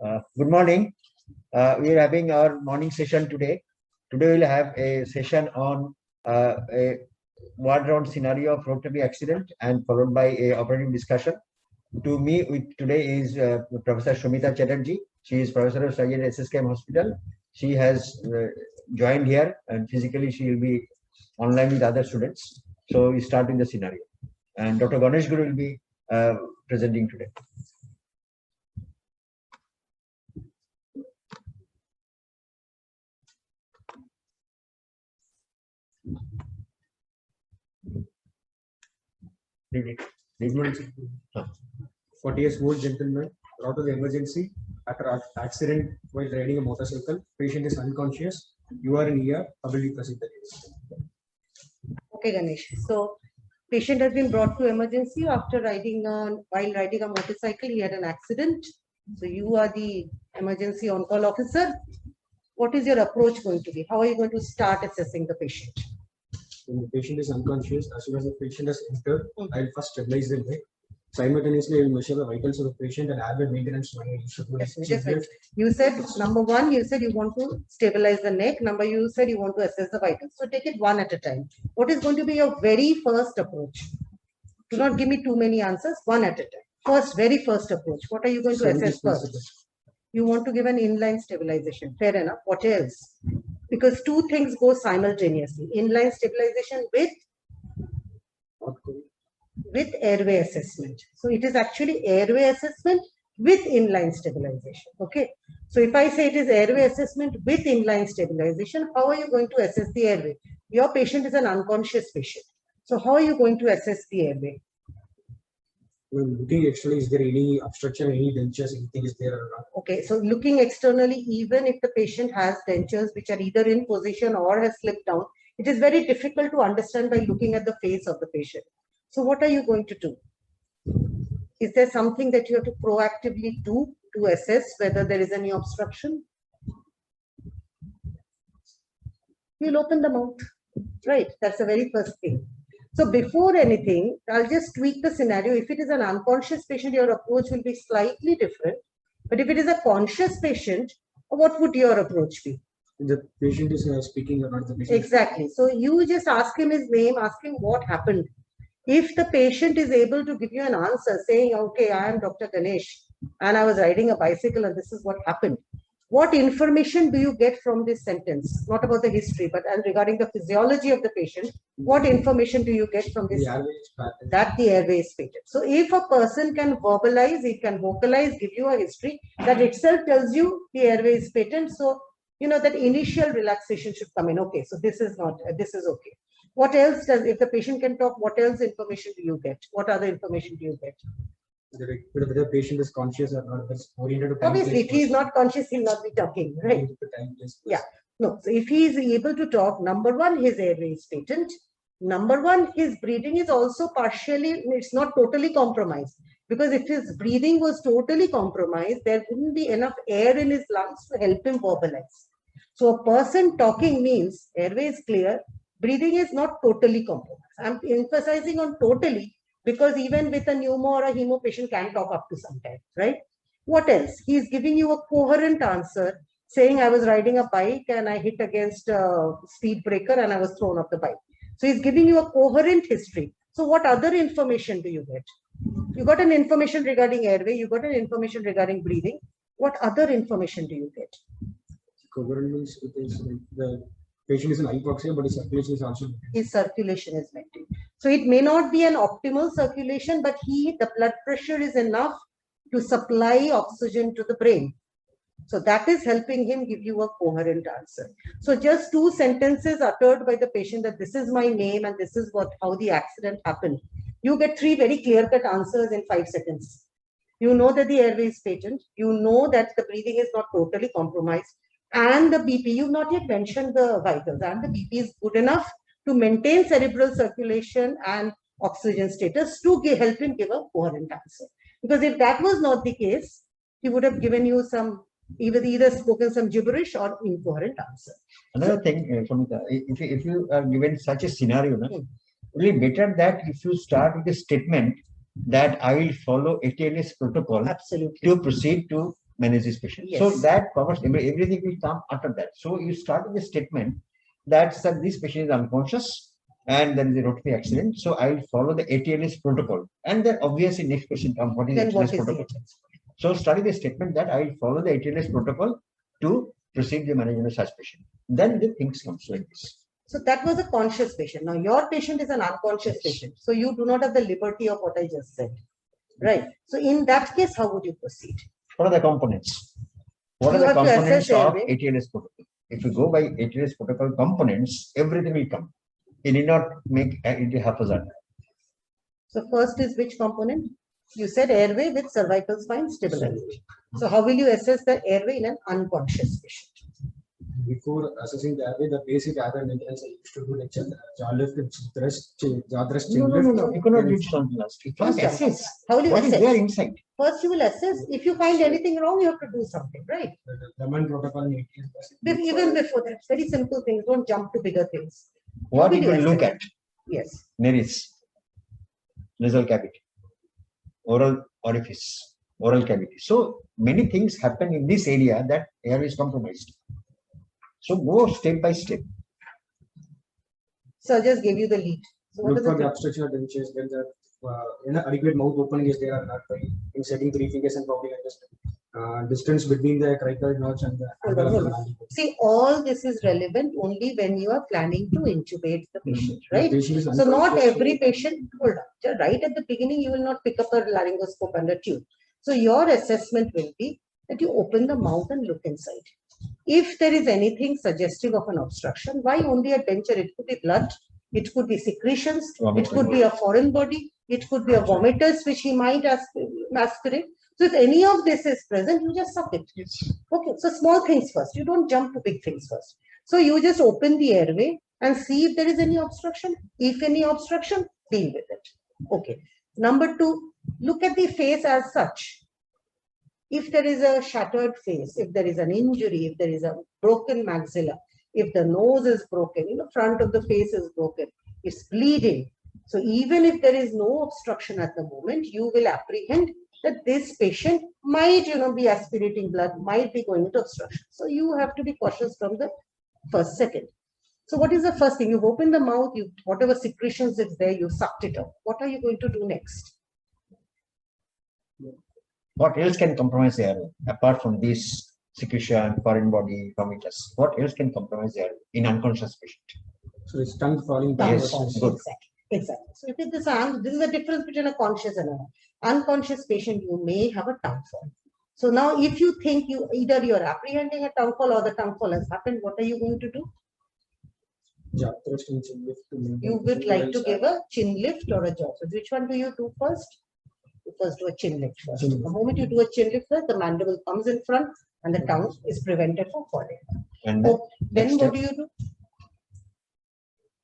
Good morning. We are having our morning session today. Today we'll have a session on a ward round scenario of rotary accident and followed by a operating discussion. To me, today is Professor Shumita Chatterjee. She is Professor of Surgery at SSKM Hospital. She has joined here and physically she will be online with other students. So we start with the scenario. And Dr. Ganesh Guru will be presenting today. Good morning. 40 years old gentleman brought to the emergency after accident while riding a motorcycle. Patient is unconscious. You are in ER. Probably proceed the case. Okay, Ganesh. So, patient has been brought to emergency after while riding a motorcycle. He had an accident. So, you are the emergency on-call officer. What is your approach going to be? How are you going to start assessing the patient? When the patient is unconscious, as soon as the patient has entered, I will first stabilize the neck. Simultaneously, I will measure the vitals of the patient and airway maintenance monitoring. You said number one, you said you want to stabilize the neck. You said you want to assess the vitals. So take it one at a time. What is going to be your very first approach? Do not give me too many answers, one at a time. Very first approach. What are you going to assess first? You want to give an inline stabilization. Fair enough. What else? Because two things go simultaneously. Inline stabilization with airway assessment. So it is actually airway assessment with inline stabilization. Okay. So if I say it is airway assessment with inline stabilization, how are you going to assess the airway? Your patient is an unconscious patient. So how are you going to assess the airway? When looking externally, is there any obstruction, any dentures, anything is there or not? Okay, so looking externally, even if the patient has dentures which are either in position or has slipped down, it is very difficult to understand by looking at the face of the patient. So what are you going to do? Is there something that you have to proactively do to assess whether there is any obstruction? You'll open the mouth, right? That's the very first thing. So before anything, I'll just tweak the scenario. If it is an unconscious patient, your approach will be slightly different. But if it is a conscious patient, what would your approach be? The patient is speaking or not the patient? Exactly. So you just ask him his name, ask him what happened. If the patient is able to give you an answer saying, okay, I am Dr. Ganesh and I was riding a bicycle and this is what happened. What information do you get from this sentence? Not about the history, but regarding the physiology of the patient, what information do you get from this? That the airway is patent. So if a person can verbalize, he can vocalize, give you a history, that itself tells you the airway is patent. So, you know, that initial relaxation should come in. Okay, so this is okay. What else if the patient can talk, what else information do you get? What other information do you get? Whether the patient is conscious or not, that's oriented to time. Obviously, if he is not conscious, he'll not be talking, right? Yeah. No. So if he is able to talk, number one, his airway is patent. Number one, his breathing is also partially, it's not totally compromised. Because if his breathing was totally compromised, there wouldn't be enough air in his lungs to help him verbalize. So a person talking means airway is clear, breathing is not totally compromised. I'm emphasizing on totally because even with a pneumo or a hemo patient can talk up to some time, right? What else? He's giving you a coherent answer saying I was riding a bike and I hit against a speed breaker and I was thrown off the bike. So he's giving you a coherent history. So what other information do you get? You got an information regarding airway, you got an information regarding breathing. What other information do you get? Coherent means the patient is in hypoxia, but his circulation is also. His circulation is maintained. So it may not be an optimal circulation, but the blood pressure is enough to supply oxygen to the brain. So that is helping him give you a coherent answer. So just two sentences uttered by the patient that this is my name and this is how the accident happened. You get three very clear-cut answers in 5 seconds. You know that the airway is patent. You know that the breathing is not totally compromised. And the BP, you've not yet mentioned the vitals, and the BP is good enough to maintain cerebral circulation and oxygen status to help him give a coherent answer. Because if that was not the case, he would have given you either spoken some gibberish or incoherent answer. Another thing, Shumita, if you are given such a scenario, it will be better that if you start with a statement that I will follow ATLS protocol Absolutely. to proceed to manage this patient. So Yes. that covers everything will come after that. So you start with a statement that this patient is unconscious and there is a rotary accident. So I will follow the ATLS protocol. And then obviously next question comes, what is Then what ATLS is the protocol? ATLS? So study the statement that I will follow the ATLS protocol to proceed the management of such patient. Then the things comes like this. So that was a conscious patient. Now your patient is an unconscious Yes. patient. So you do not have the liberty of what I just said. Right. So in that case, how would you proceed? What are the components? What You are the have to assess components of airway. ATLS protocol? If you go by ATLS protocol components, everything will come. You need not make it haphazard. So first is which component? You said airway with cervical spine stability. So how will you assess the airway in an unconscious patient? Before assessing the airway, the basic airway maintenance I used to do like jaw lift, jaw thrust, No, chin no, no, lift. no. You cannot do something else. You First, first assess how will you what is assess? there inside. First, you will assess. If you find anything wrong, you have to do something, right? The Raman protocol in 18%. Even before that, very simple things. Don't jump to bigger things. What will you will you look assess? at? Yes. Nares, nasal cavity, oral orifice, oral cavity. So many things happen in this area that air is compromised. So go step by step. So I just gave you the lead. So what Look is for the it? obstruction of dentures, then the adequate mouth opening is there or not by inserting 3 fingers and probably understand distance between the cricoid notch and the Hold on, hold on. See, all this is relevant only when you are planning to intubate the patient, right? So not every patient, hold on, right at the beginning, you will not pick up a laryngoscope and a tube. So your assessment will be that you open the mouth and look inside. If there is anything suggestive of an obstruction, why only a denture? It could be blood, it could be secretions, it could be a foreign body, it could be a vomitus which he might aspirate. So if any of this is present, you just suck it. Yes. Okay, so small things first. You don't jump to big things first. So you just open the airway and see if there is any obstruction. If any obstruction, deal with it. Okay. Number 2, look at the face as such. If there is a shattered face, if there is an injury, if there is a broken maxilla, if the nose is broken, front of the face is broken, it's bleeding. So even if there is no obstruction at the moment, you will apprehend that this patient might, be aspirating blood, might be going into obstruction. So you have to be cautious from the first second. So what is the first thing? You've opened the mouth, whatever secretions is there, you sucked it up. What are you going to do next? What else can compromise the airway apart from this secretion, foreign body, vomitus? What else can compromise the airway in unconscious patient? So it's tongue falling Tongue Yes, falling. good. Exactly. So if it is this is the difference between a conscious and an unconscious patient. You may have a tongue fall. So now, if you think either you're apprehending a tongue fall or the tongue fall has happened, what are you going to do? jaw thrust and chin lift to maintain You would like to visuals give a chin lift or a jaw. So which one do you do first? You first do a chin lift first. The moment you do a chin lift first, the mandible comes in front and the tongue is prevented from falling. And Then next what step, do you do?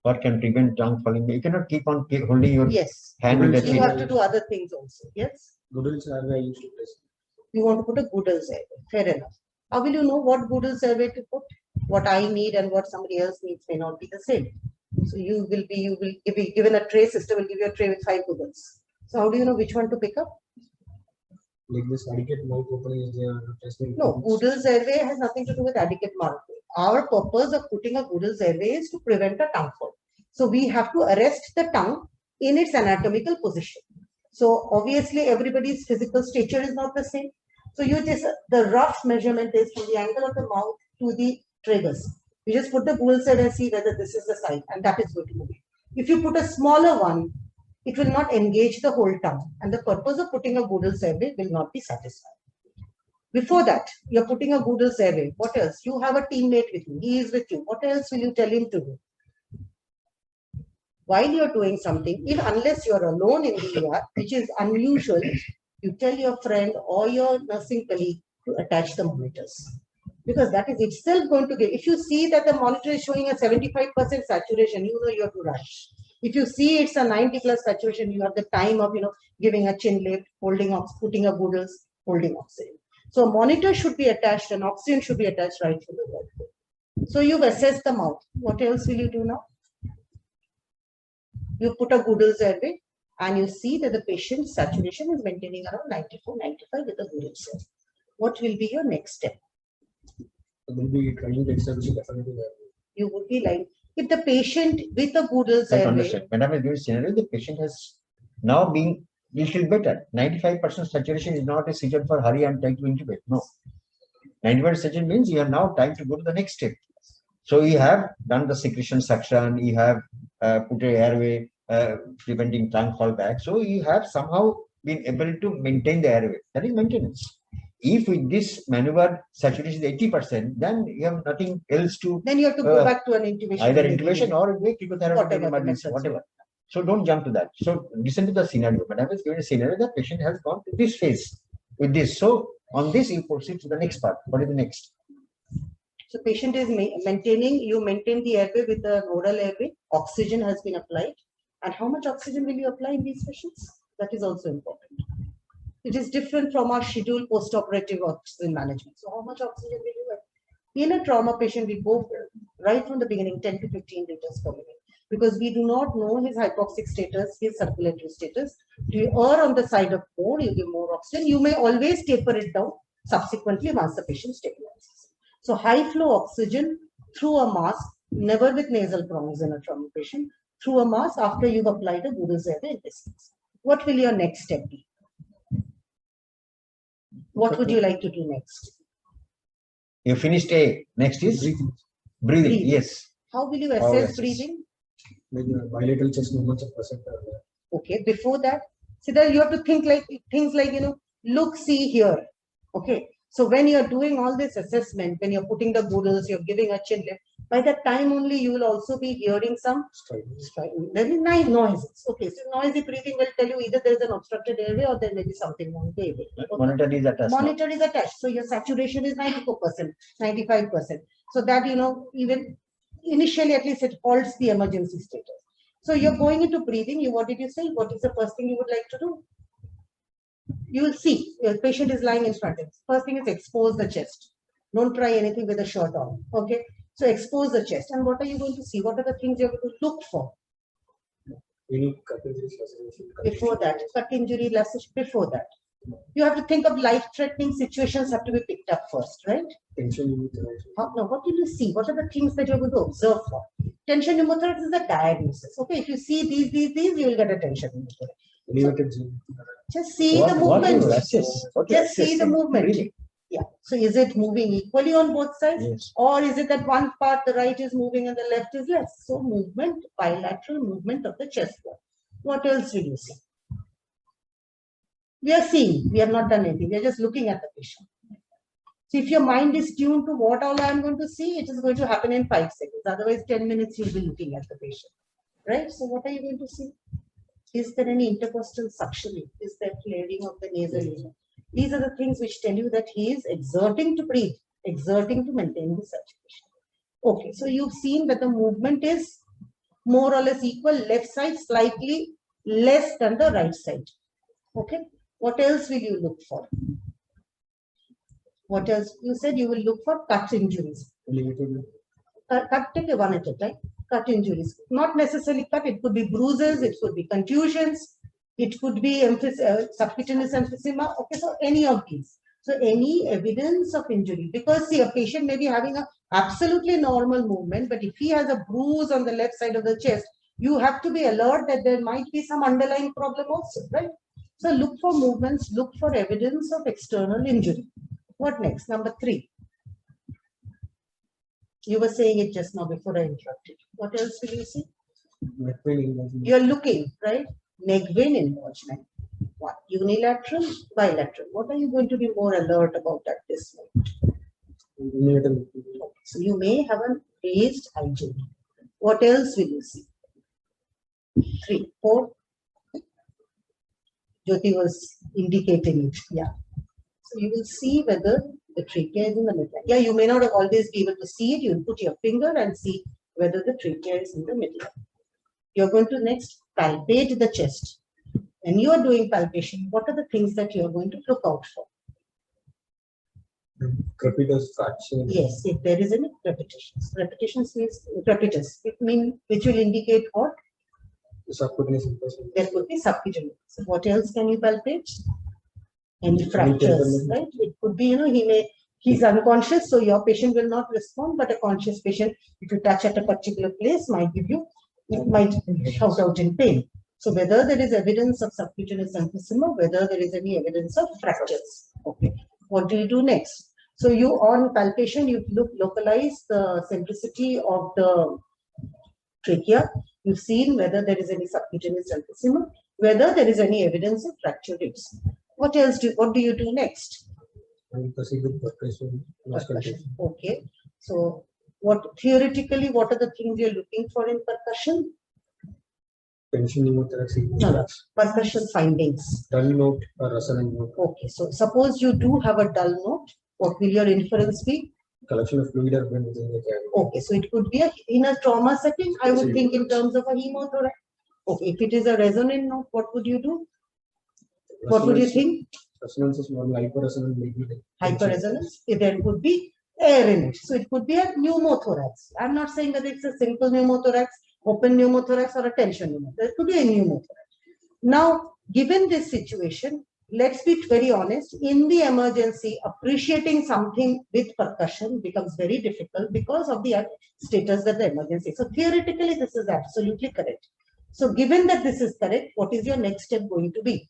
what can prevent tongue falling? You cannot keep on holding your Yes. hand in the You chin. have to do other things also. Yes. Goodell's airway I used to place. You want to put a Goodell's airway. Fair enough. How will you know what Goodell's airway to put? What I need and what somebody else needs may not be the same. So you will be given a tray. System will give you a tray with 5 Goodell's. So how do you know which one to pick up? Like this adequate mouth opening is there. Testing. No, Goodell's airway has nothing to do with adequate mouth. Our purpose of putting a Goodell's airway is to prevent a tongue fall. So we have to arrest the tongue in its anatomical position. So obviously everybody's physical stature is not the same. So the rough measurement is from the angle of the mouth to the tragus. You just put the Goodell's airway and see whether this is the side, and that is going to move. If you put a smaller one, it will not engage the whole tongue, and the purpose of putting a Goodell's airway will not be satisfied. Before that, you're putting a Goodell's airway. What else? You have a teammate with you. He is with you. What else will you tell him to do? While you're doing something, unless you're alone in the ER, which is unusual, you tell your friend or your nursing colleague to attach the monitors. Because that is itself going to give, if you see that the monitor is showing a 75% saturation, you know you have to rush. If you see it's a 90+ saturation, you have the time of, giving a chin lift, putting a Goodell's, holding oxygen. So a monitor should be attached and oxygen should be attached right from the word. So you've assessed the mouth. What else will you do now? You put a Goodell's airway and you see that the patient's saturation is maintaining around 94, 95 with a Goodell's airway. What will be your next step? Will be trying to establish a definitive airway. You would be like, if the patient with a Goodell's Let's airway, understand. When I'm giving scenario, the patient has now been little better. 95% saturation is not a suggestion for hurry and try to intubate. No. 95% saturation means you have now time to go to the next step. So you have done the secretion suction, you have put a airway preventing trunk fall back. So you have somehow been able to maintain the airway. That is maintenance. If with this maneuver saturation is 80%, then you have nothing else to then you have to go back to an intubation. either intubation or wake chemotherapy, Whatever the emergency, methods whatever. So don't jump to that. So listen to the scenario. But I was given a scenario, the patient has gone to this phase with this. So on this, you proceed to the next part. What is the next? So patient is maintaining, you maintain the airway with the nodal airway, oxygen has been applied. And how much oxygen will you apply in these patients? That is also important. It is different from our scheduled post-operative oxygen management. So how much oxygen will you have? In a trauma patient, we go right from the beginning, 10 to 15 liters per minute. Because we do not know his hypoxic status, his circulatory status. To err on the side of more, you give more oxygen. You may always taper it down subsequently once the patient stabilizes. So high flow oxygen through a mask, never with nasal prongs in a trauma patient, through a mask after you've applied a Goodell's airway intestines. What will your next step be? What would you like to do next? You finished A. Next is Breathing. breathing. Yes. How will you How assess assess? breathing? Like bilateral chest movements of placenta. Okay, before that, see that you have to think like things like, look, see, here. Okay, so when you're doing all this assessment, when you're putting the Goodell's, you're giving a chin lift, by that time only you will also be hearing some very noises. Okay, so noisy breathing will tell you either there is an obstructed airway or there may be something wrong with the airway. Okay. Monitor is attached. Monitor is attached, so your saturation is 94%, 95%. So that, even initially at least it halts the emergency status. So you're going into breathing. What did you say? What is the first thing you would like to do? You will see your patient is lying in front of you. First thing is expose the chest. Don't try anything with a shirt on. Okay. So expose the chest. And what are you going to see? What are the things you're going to look for? Any cut injuries, laceration, Before that, cut injury, laceration, before that. You have to think of life-threatening situations have to be picked up first, right? tension pneumothorax. Now, what will you see? What are the things that you're going to observe for? Tension pneumothorax is a diagnosis. Okay, if you see these, you will get a tension pneumothorax. Elevated zone. Just see What- the what movement. you assess? What you Just see assess the in movement. breathing? Yeah. So is it moving equally on both sides? Yes. Or is it that one part, the right is moving and the left is less? So movement, bilateral movement of the chest wall. What else will you see? We are seeing, we have not done anything. We are just looking at the patient. So if your mind is tuned to what all I am going to see, it is going to happen in 5 seconds. Otherwise, 10 minutes you'll be looking at the patient. Right? So what are you going to see? Is there any intercostal suctioning? Is there flaring of the nasal area? These are the things which tell you that he is exerting to breathe, exerting to maintain the saturation. Okay, so you've seen that the movement is more or less equal, left side slightly less than the right side. Okay, what else will you look for? What else? You said you will look for cut injuries. Elevated. Cut, take one at a time. Cut injuries, not necessarily cut. It could be bruises, it could be contusions, it could be subcutaneous emphysema. Okay, so any of these. So any evidence of injury, because see, a patient may be having a absolutely normal movement, but if he has a bruise on the left side of the chest, you have to be alert that there might be some underlying problem also, right? So look for movements, look for evidence of external injury. What next? Number 3. You were saying it just now before I interrupted. What else will you see? Neck vein involvement. You're looking, right? Neck vein involvement. What? Unilateral, bilateral. What are you going to be more alert about at this point? Neonatal. So you may have a raised IgG. What else will you see? 3, 4. Jyoti was indicating it. Yeah. So you will see whether the trachea is in the midline. Yeah, you may not always be able to see it. You will put your finger and see whether the trachea is in the midline. You're going to next palpate the chest. When you are doing palpation, what are the things that you are going to look out for? Crepitus fracture. Yes, if there is any crepitations. Crepitations means crepitus. It means which will indicate what? Subcutaneous emphysema. There could be subcutaneous. So what else can you palpate? any fractures, right? It could be, he's unconscious, so your patient will not respond, but a conscious patient, if you touch at a particular place, it might shout out in pain. So whether there is evidence of subcutaneous emphysema, whether there is any evidence of fractures. Okay. What do you do next? So you, on palpation, you localize the centricity of the trachea. You've seen whether there is any subcutaneous emphysema, whether there is any evidence of fracture ribs. What do you do next? Proceed with percussion. Okay. So theoretically, what are the things you're looking for in percussion? Tension pneumothorax. No, percussion findings. Dull note or resonant note. Okay, so suppose you do have a dull note, what will your inference be? Collection of fluid or blood within the cavity. Okay, so it could be in a trauma setting, I would think in terms of a hemothorax. Okay, if it is a resonant note, what would you do? What would you think? Resonance is more hyperresonant, maybe. Hyperresonance, there could be air in it. So it could be a pneumothorax. I'm not saying that it's a simple pneumothorax, open pneumothorax, or a tension pneumothorax. It could be a pneumothorax. Now, given this situation, let's be very honest, in the emergency, appreciating something with percussion becomes very difficult because of the status that the emergency. So theoretically, this is absolutely correct. So given that this is correct, what is your next step going to be?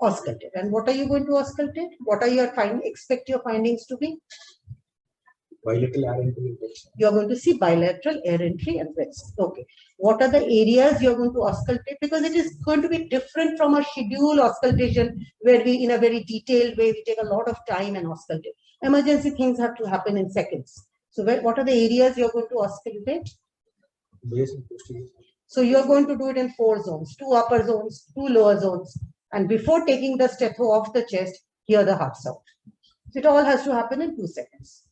Auscultate. And what are you going to auscultate? What are your expect your findings to be? Bilateral air entry. You are going to see bilateral air entry and rest. Okay. What are the areas you are going to auscultate? Because it is going to be different from a scheduled auscultation where we, in a very detailed way, we take a lot of time and auscultate. Emergency things have to happen in seconds. So what are the areas you are going to auscultate? Base and posterior. So you are going to do it in 4 zones, 2 upper zones, 2 lower zones. And before taking the stetho off the chest, hear the heart sound. So it all has to happen in 2 seconds.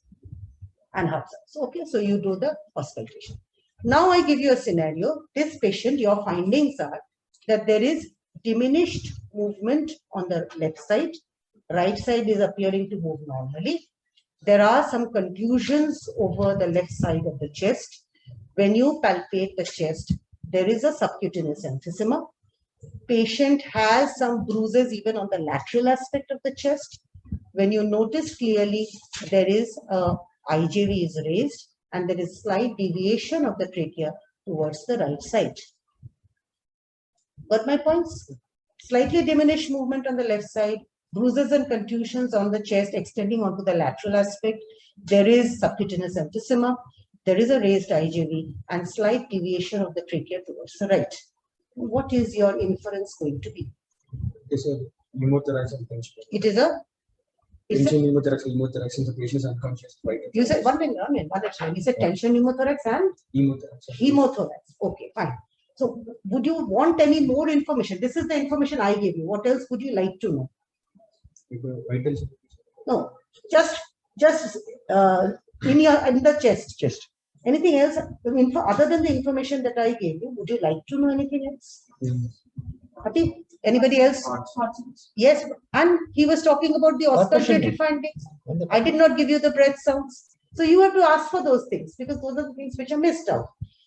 And heart sounds. Okay, so you do the auscultation. Now I give you a scenario. This patient, your findings are that there is diminished movement on the left side. Right side is appearing to move normally. There are some contusions over the left side of the chest. When you palpate the chest, there is a subcutaneous emphysema. Patient has some bruises even on the lateral aspect of the chest. When you notice clearly, there is a IJV is raised and there is slight deviation of the trachea towards the right side. Got my points? Slightly diminished movement on the left side, bruises and contusions on the chest extending onto the lateral aspect. There is subcutaneous emphysema. There is a raised IJV and slight deviation of the trachea towards the right. What is your inference going to be? It is a pneumothorax and tension. It is a Tension pneumothorax, and the patient is unconscious. You said one minute. You said tension pneumothorax and hemothorax. Okay, fine. So would you want any more information? This is the information I gave you. What else would you like to know? Vitals. No, just in the chest. Anything else? Other than the information that I gave you, would you like to know anything else? Anybody else? Yes, and he was talking about the auscultatory findings. I did not give you the breath sounds. So you have to ask for those things because those are the things which are missed out.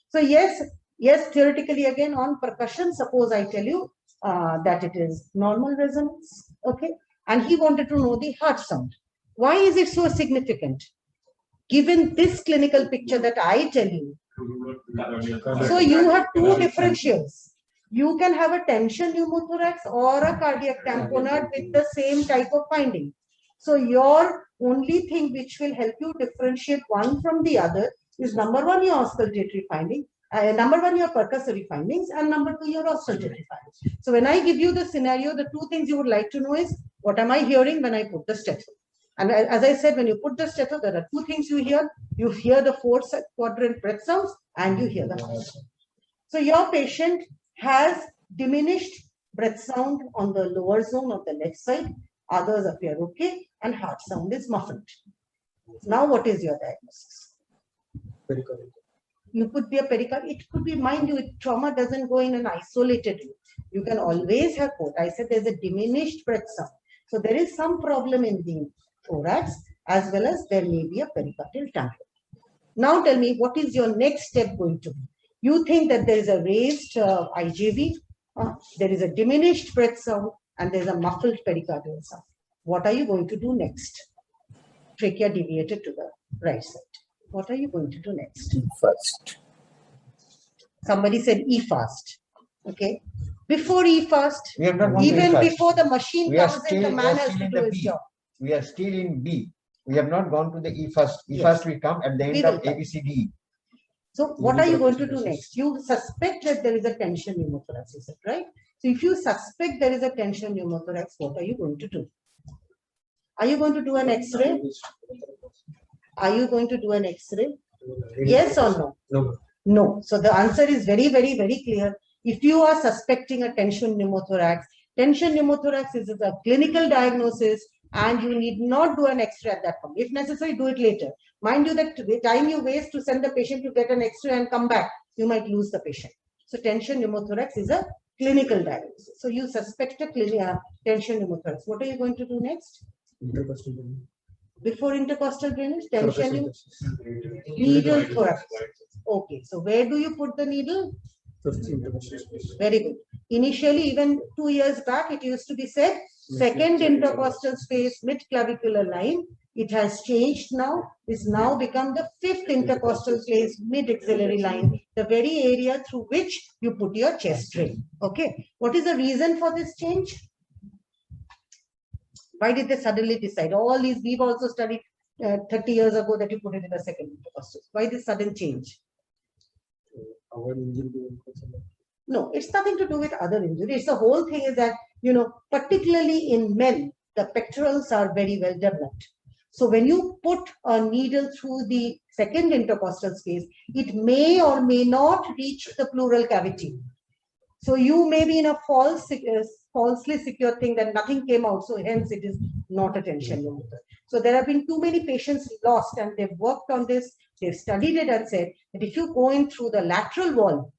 So yes, theoretically again on percussion, suppose I tell you that it is normal resonance, okay? And he wanted to know the heart sound. Why is it so significant? Given this clinical picture that I tell you. So you have 2 differentials. You can have a tension pneumothorax or a cardiac tamponade with the same type of finding. So your only thing which will help you differentiate one from the other is number 1, your auscultatory finding, number 1, your percussory findings, and number 2, your auscultatory findings. So when I give you the scenario, the 2 things you would like to know is, what am I hearing when I put the stetho? And as I said, when you put the stetho, there are 2 things you hear. You hear the 4-quadrant breath sounds and you hear the heart sound. So your patient has diminished breath sound on the lower zone of the left side. Others appear okay and heart sound is muffled. Now what is your diagnosis? Pericarditis. You could be a pericarditis. It could be, mind you, trauma doesn't go in an isolated way. You can always have both. I said there's a diminished breath sound. So there is some problem in the thorax as well as there may be a pericardial tamponade. Now tell me, what is your next step going to be? You think that there is a raised IJV, there is a diminished breath sound, and there's a muffled pericardial sound. What are you going to do next? Trachea deviated to the right side. What are you going to do next? First. Somebody said E-fast. Okay. Before E-fast, We have not gone to even E-fast. before the machine We are comes in, still, the we are man has still to in do the his B. job. We are still in B. We have not gone to the E-fast. Yes. E-fast will come at the We end will of come. ABCD. So what are you going to do next? You suspect that there is a tension pneumothorax, is it right? So if you suspect there is a tension pneumothorax, what are you going to do? Are you going to do an X-ray? Are you going to do an X-ray? Yes or no? No. No. So the answer is very, very, very clear. If you are suspecting a tension pneumothorax is a clinical diagnosis and you need not do an X-ray at that point. If necessary, do it later. Mind you that the time you waste to send the patient to get an X-ray and come back, you might lose the patient. So tension pneumothorax is a clinical diagnosis. So you suspect a tension pneumothorax. What are you going to do next? Intercostal. Before intercostal drainage, tension needle thorax. Okay, so where do you put the needle? Very good. Initially, even 2 years back, it used to be said second intercostal space, mid-clavicular line. It has changed now. It's now become the fifth intercostal space, mid-axillary line, the very area through which you put your chest drain. Okay. What is the reason for this change? Why did they suddenly decide? All these, we've also studied 30 years ago that you put it in the second intercostal. Why this sudden change? No, it's nothing to do with other injuries. The whole thing is that, particularly in men, the pectorals are very well developed. So when you put a needle through the second intercostal space, it may or may not reach the pleural cavity. So you may be in a falsely secure thing that nothing came out. So hence it is not a tension pneumotor. So there have been too many patients lost and they've worked on this. They've studied it and said that if you go in through the lateral wall,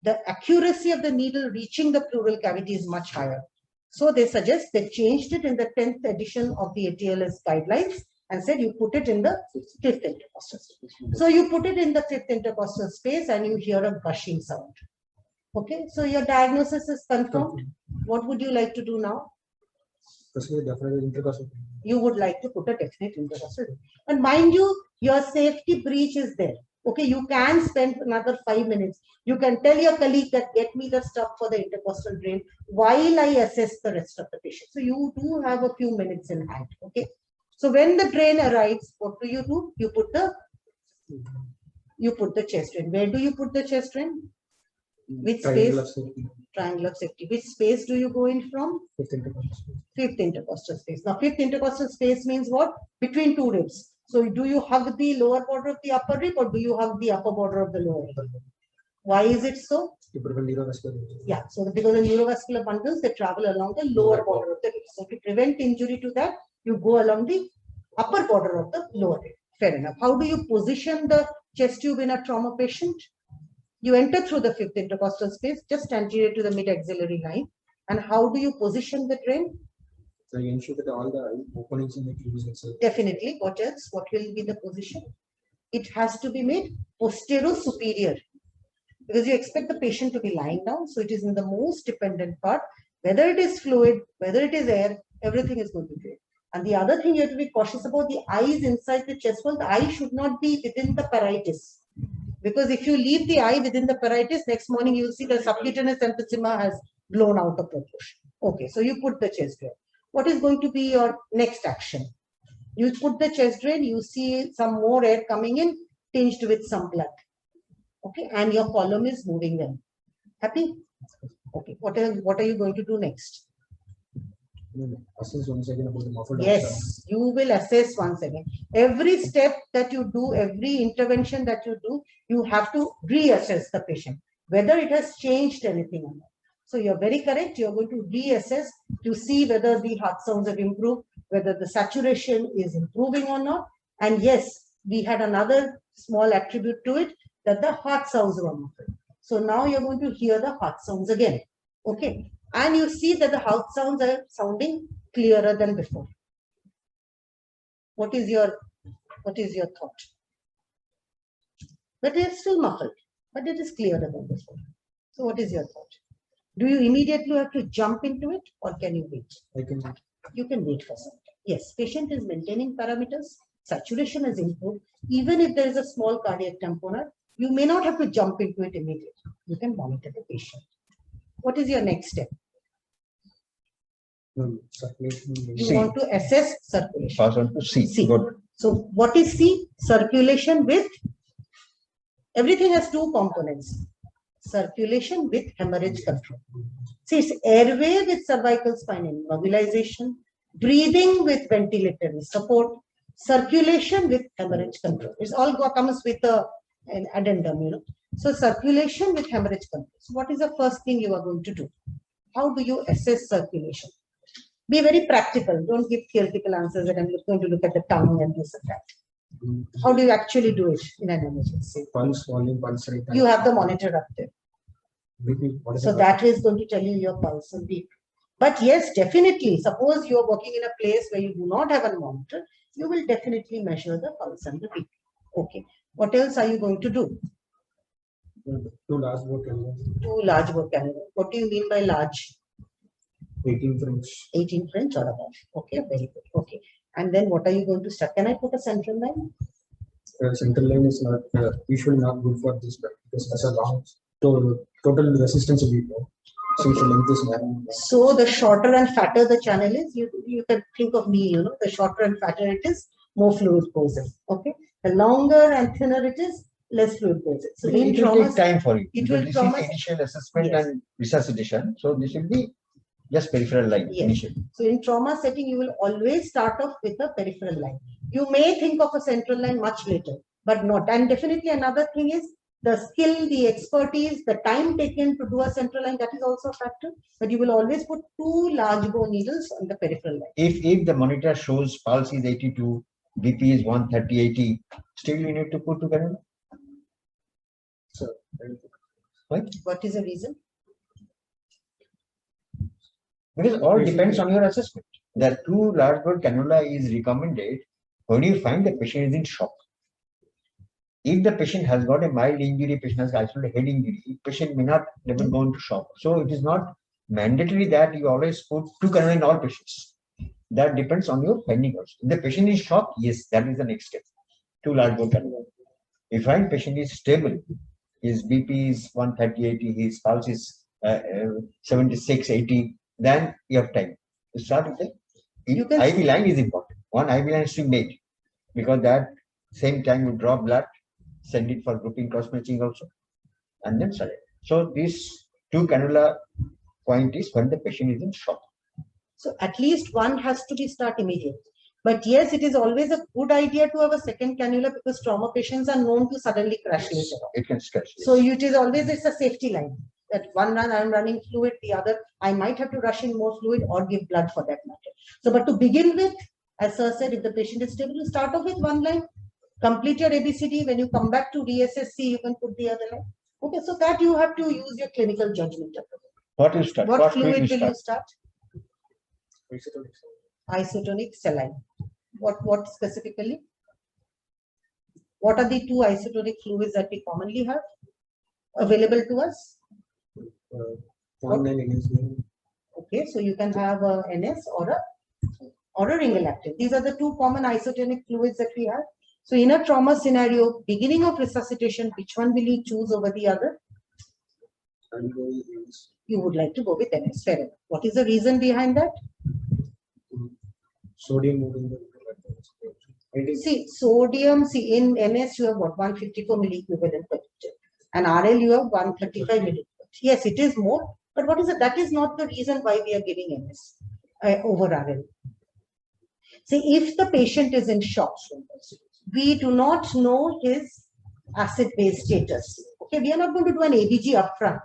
the accuracy of the needle reaching the pleural cavity is much higher. So they suggest they changed it in the 10th edition of the ATLS guidelines and said you put it in the fifth intercostal space. So you put it in the fifth intercostal space and you hear a gushing sound. Okay, so your diagnosis is confirmed. What would you like to do now? You would like to put a definite intercostal. And mind you, your safety breach is there. Okay, you can spend another 5 minutes. You can tell your colleague that get me the stuff for the intercostal drain while I assess the rest of the patient. So you do have a few minutes in hand. Okay. So when the drain arrives, what do? You put the chest drain. Where do you put the chest drain? Which space? Triangle of safety. Which space do you go in from? Fifth intercostal space. Now, fifth intercostal space means what? Between two ribs. So, do you hug the lower border of the upper rib or do you hug the upper border of the lower rib? Why is it so? Yeah. So, because the neurovascular bundles, they travel along the lower border of the rib. So, to prevent injury to that, you go along the upper border of the lower rib. Fair enough. How do you position the chest tube in a trauma patient? You enter through the fifth intercostal space, just anterior to the mid-axillary line. And how do you position the drain? So you ensure that all the openings in the tube is inside. Definitely. What else? What will be the position? It has to be made posterior-superior. Because you expect the patient to be lying down. So it is in the most dependent part. Whether it is fluid, whether it is air, everything is going to be great. And the other thing you have to be cautious about, the eyes inside the chest wall, the eye should not be within the parietis. Because if you leave the eye within the parietis, next morning you will see the subcutaneous emphysema has blown out of proportion. Okay, so you put the chest drain. What is going to be your next action? You put the chest drain, you see some more air coming in, tinged with some blood. Okay, and your column is moving then. Happy? Okay, what are you going to do next? Assess once again about the muffled. Yes, you will assess once again. Every step that you do, every intervention that you do, you have to reassess the patient, whether it has changed anything or not. So you're very correct. You're going to reassess to see whether the heart sounds have improved, whether the saturation is improving or not. And yes, we had another small attribute to it, that the heart sounds were muffled. So now you're going to hear the heart sounds again. Okay. And you see that the heart sounds are sounding clearer than before. What is your thought? But it is still muffled, but it is clearer than before. So what is your thought? Do you immediately have to jump into it, or can you wait? I can You can wait for some time. Yes, patient is maintaining parameters, saturation is improved. Even if there is a small cardiac tamponade, you may not have to jump into it immediately. You can monitor the patient. What is your next step? circulation. You C. want to assess circulation. Pass on to C. C. Good. So what is C? Circulation with, everything has two components. Circulation with hemorrhage control. See, it's airway with cervical spine immobilization, breathing with ventilatory support, circulation with hemorrhage control. It's all comes with an addendum, So circulation with hemorrhage control. So what is the first thing you are going to do? How do you assess circulation? Be very practical. Don't give theoretical answers that I'm going to look at the tongue and this and that. How do you actually do it in an emergency? Pulse, volume, pulse rate. You have the monitor up there. BP, what is So the- that is going to tell you your pulse and beat. But yes, definitely, suppose you are working in a place where you do not have a monitor, you will definitely measure the pulse and the beat. Okay. What else are you going to do? Two large bore cameras, Two large bore camera. What do you mean by large? 18 French. 18 French or above. Okay, very good. Okay. And then what are you going to start? Can I put a central line? Central line is not usually not good for this, but because as a long total resistance will be low. Since the length is narrow. So the shorter and fatter the channel is, you can think of me, the shorter and fatter it is, more fluid goes in. Okay. The longer and thinner it is, less fluid goes in. So in It will trauma, take time for you. it because will this trauma- is initial assessment Yes. and resuscitation. So this will be just peripheral line Yes. initially. So in trauma setting, you will always start off with a peripheral line. You may think of a central line much later, but not. And definitely another thing is the skill, the expertise, the time taken to do a central line, that is also a factor. But you will always put two large bore needles on the peripheral line. If the monitor shows pulse is 82, BP is 130/80, still you need to put together. So, What is the reason? Because all depends on your assessment. The two large bore cannula is recommended when you find the patient is in shock. If the patient has got a mild injury, patient has isolated head injury, patient may not even go into shock. So it is not mandatory that you always put two cannula in all patients. That depends on your finding also. If the patient is shocked, yes, that is the next step. Two large bore cannula. If find patient is stable, his BP is 130/80, his pulse is 76/80, then you have time to start with You the can- IV line is important. One IV line is to be made because that same time you draw blood, send it for grouping cross matching also, and then start it. So this two cannula point is when the patient is in shock. So at least one has to be start immediately. But yes, it is always a good idea to have a second cannula because trauma patients are known to suddenly crash later on. It can stretch. So it is always, it's a safety line. That one run I'm running fluid, the other I might have to rush in more fluid or give blood for that matter. So, but to begin with, as Sir said, if the patient is stable, you start off with one line, complete your ABCD. When you come back to DSSC, you can put the other line. Okay, so that you have to use your clinical judgment. What will start? What fluid fluid will you start? Isotonic saline. What specifically? What are the two isotonic fluids that we commonly have available to us? 0.9 against me. Okay, so you can have a NS or a ring active. These are the two common isotonic fluids that we have. So in a trauma scenario, beginning of resuscitation, which one will you choose over the other? And go with NS. You would like to go with NS. Fair enough. What is the reason behind that? Sodium moving the it is See, sodium, see in NS you have what 154 milliequivalent per liter, and RL you have 135 milliequivalent. Yes, it is more, but what is it? That is not the reason why we are giving NS over RL. See, if the patient is in shock, we do not know his acid-base status. Okay, we are not going to do an ABG upfront.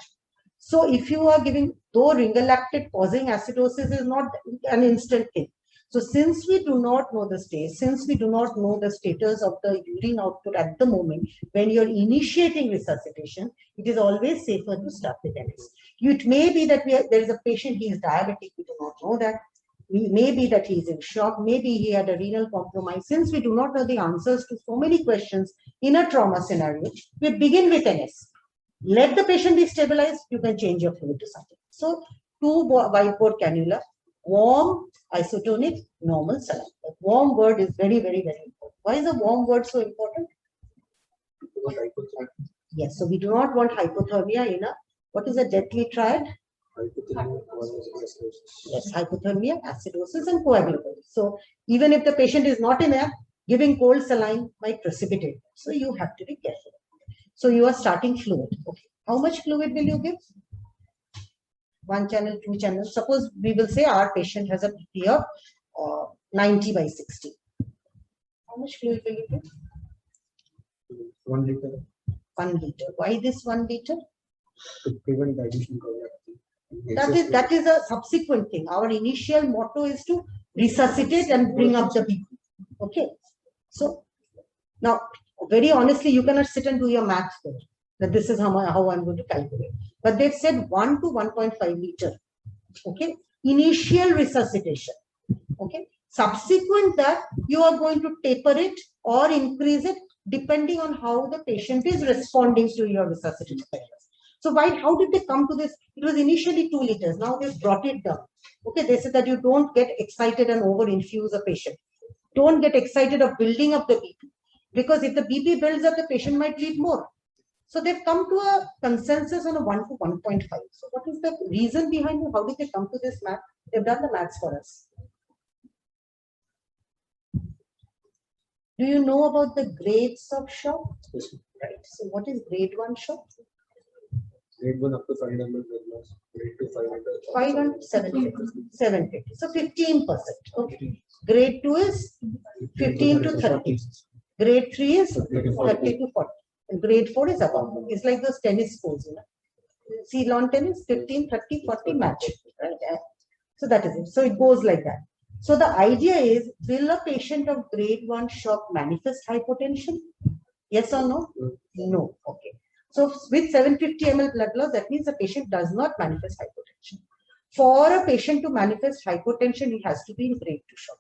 So if you are giving, though ringalactate causing acidosis is not an instant thing. So since we do not know the stage, since we do not know the status of the urine output at the moment, when you're initiating resuscitation, it is always safer to start with NS. It may be that there is a patient, he is diabetic, we do not know that. Maybe that he is in shock, maybe he had a renal compromise. Since we do not know the answers to so many questions in a trauma scenario, we begin with NS. Let the patient be stabilized, you can change your fluid to something. So 2 whiteboard cannula, warm, isotonic, normal saline. The warm word is very, very, very important. Why is the warm word so important? Yes, so we do not want hypothermia in a, what is a deadly triad? Yes, hypothermia, acidosis, and coagulability. So even if the patient is not in a, giving cold saline might precipitate. So you have to be careful. So you are starting fluid. Okay. How much fluid will you give? 1 channel, 2 channels. Suppose we will say our patient has a BP of 90/60. How much fluid will you give? 1 liter 1 liter. Why this 1 liter? to prevent dilution. That is a subsequent thing. Our initial motto is to resuscitate and bring up the BP. Okay. So now, very honestly, you cannot sit and do your math there. That this is how I'm going to calculate. But they've said 1 to 1.5 liter. Okay. Initial resuscitation. Okay. Subsequent that, you are going to taper it or increase it depending on how the patient is responding to your resuscitation. So how did they come to this? It was initially 2 liters. Now they've brought it down. Okay, they said that you don't get excited and over infuse a patient. Don't get excited of building up the BP. Because if the BP builds up, the patient might bleed more. So they've come to a consensus on a 1 to 1.5. So what is the reason behind it? How did they come to this math? They've done the maths for us. Do you know about the grades of shock? Right. So what is grade 1 shock? Grade 1 up to 500 loss. Grade 2 500. 500, 750. 750. So 15%. Okay. Grade 2 is 15 to 30. Grade 3 is 30 to 40. And grade 4 is above. It's like those tennis scores, you know. See, lawn tennis, 15, 30, 40 match. Right? So that is it. So it goes like that. So the idea is, will a patient of grade 1 shock manifest hypotension? Yes or no? No. Okay. So with 750 ml blood loss, that means the patient does not manifest hypotension. For a patient to manifest hypotension, he has to be in grade 2 shock.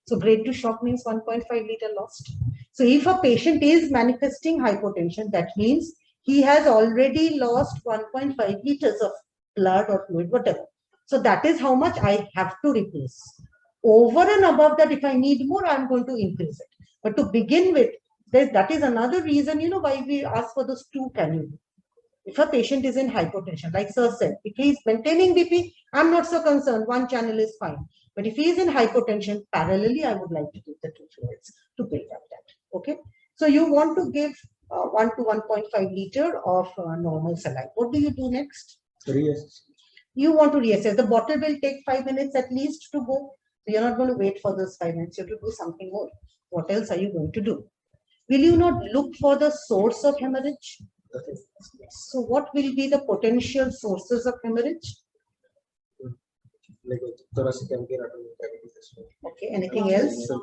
So grade 2 shock means 1.5 liter lost. So if a patient is manifesting hypotension, that means he has already lost 1.5 liters of blood or fluid, whatever. So that is how much I have to replace. Over and above that, if I need more, I'm going to increase it. But to begin with, that is another reason, you know, why we ask for those 2 cannula. If a patient is in hypotension, like Sir said, if he is maintaining BP, I'm not so concerned. 1 channel is fine. But if he is in hypotension, parallelly, I would like to give the 2 fluids to build up that. Okay. So you want to give 1 to 1.5 liter of normal saline. What do you do next? Reassess. You want to reassess. The bottle will take 5 minutes at least to go. So you're not going to wait for those 5 minutes. You have to do something more. What else are you going to do? Will you not look for the source of hemorrhage? So what will be the potential sources of hemorrhage? Like thoracic cavity, abdominal cavity. Okay, anything else? First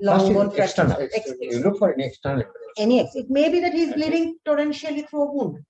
Long bone is external. fracture. You look for an external. It may be that he's bleeding torrentially through a wound.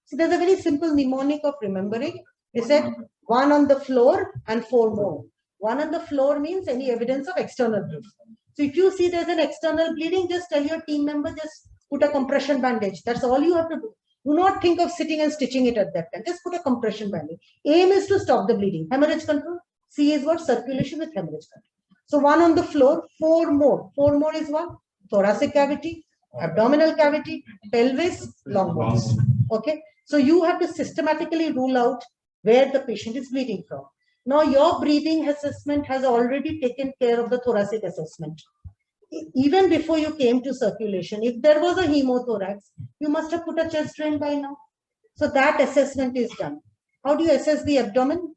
So there's a very simple mnemonic of remembering. They said 1 on the floor and 4 more. 1 on the floor means any evidence of external bleeding. So if you see there's an external bleeding, just tell your team member, just put a compression bandage. That's all you have to do. Do not think of sitting and stitching it at that time. Just put a compression bandage. Aim is to stop the bleeding. Hemorrhage control. C is what? Circulation with hemorrhage control. So 1 on the floor, 4 more. 4 more is what? Thoracic cavity, abdominal cavity, pelvis, long bones. Okay. So you have to systematically rule out where the patient is bleeding from. Now your breathing assessment has already taken care of the thoracic assessment. Even before you came to circulation, if there was a hemothorax, you must have put a chest drain by now. So that assessment is done. How do you assess the abdomen?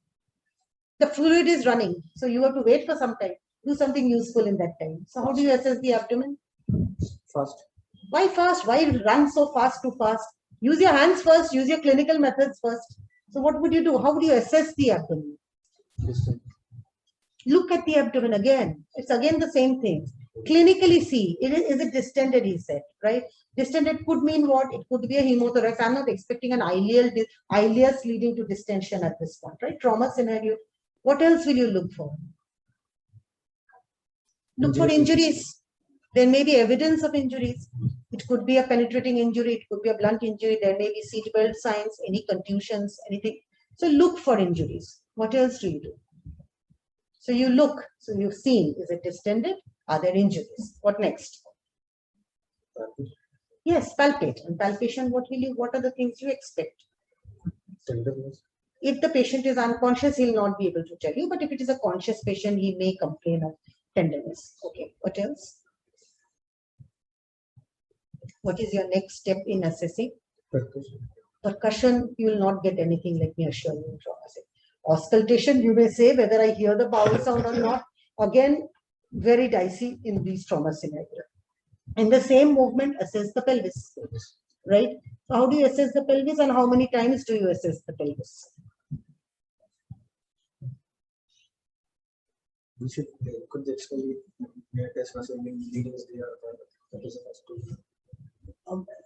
The fluid is running. So you have to wait for some time. Do something useful in that time. So how do you assess the abdomen? Fast. Why fast? Why run so fast, too fast? Use your hands first. Use your clinical methods first. So what would you do? How would you assess the abdomen? Distance. Look at the abdomen again. It's again the same thing. Clinically see, is it distended, he said, right? Distended could mean what? It could be a hemothorax. I'm not expecting an ileus leading to distension at this point, right? Trauma scenario. What else will you look for? Look for injuries. There may be evidence of injuries. It could be a penetrating injury. It could be a blunt injury. There may be seatbelt signs, any contusions, anything. So look for injuries. What else do you do? So you look. So you've seen, is it distended? Are there injuries? What next? Yes, palpate. And palpation, what are the things you expect? Tenderness. If the patient is unconscious, he'll not be able to tell you. But if it is a conscious patient, he may complain of tenderness. Okay, what else? What is your next step in assessing? Percussion. Percussion, you will not get anything, let me assure you. Auscultation, you may say whether I hear the bowel sound or not. Again, very dicey in these trauma scenarios. In the same movement, assess the pelvis, right? So how do you assess the pelvis and how many times do you assess the pelvis? We should could explain test leadings there.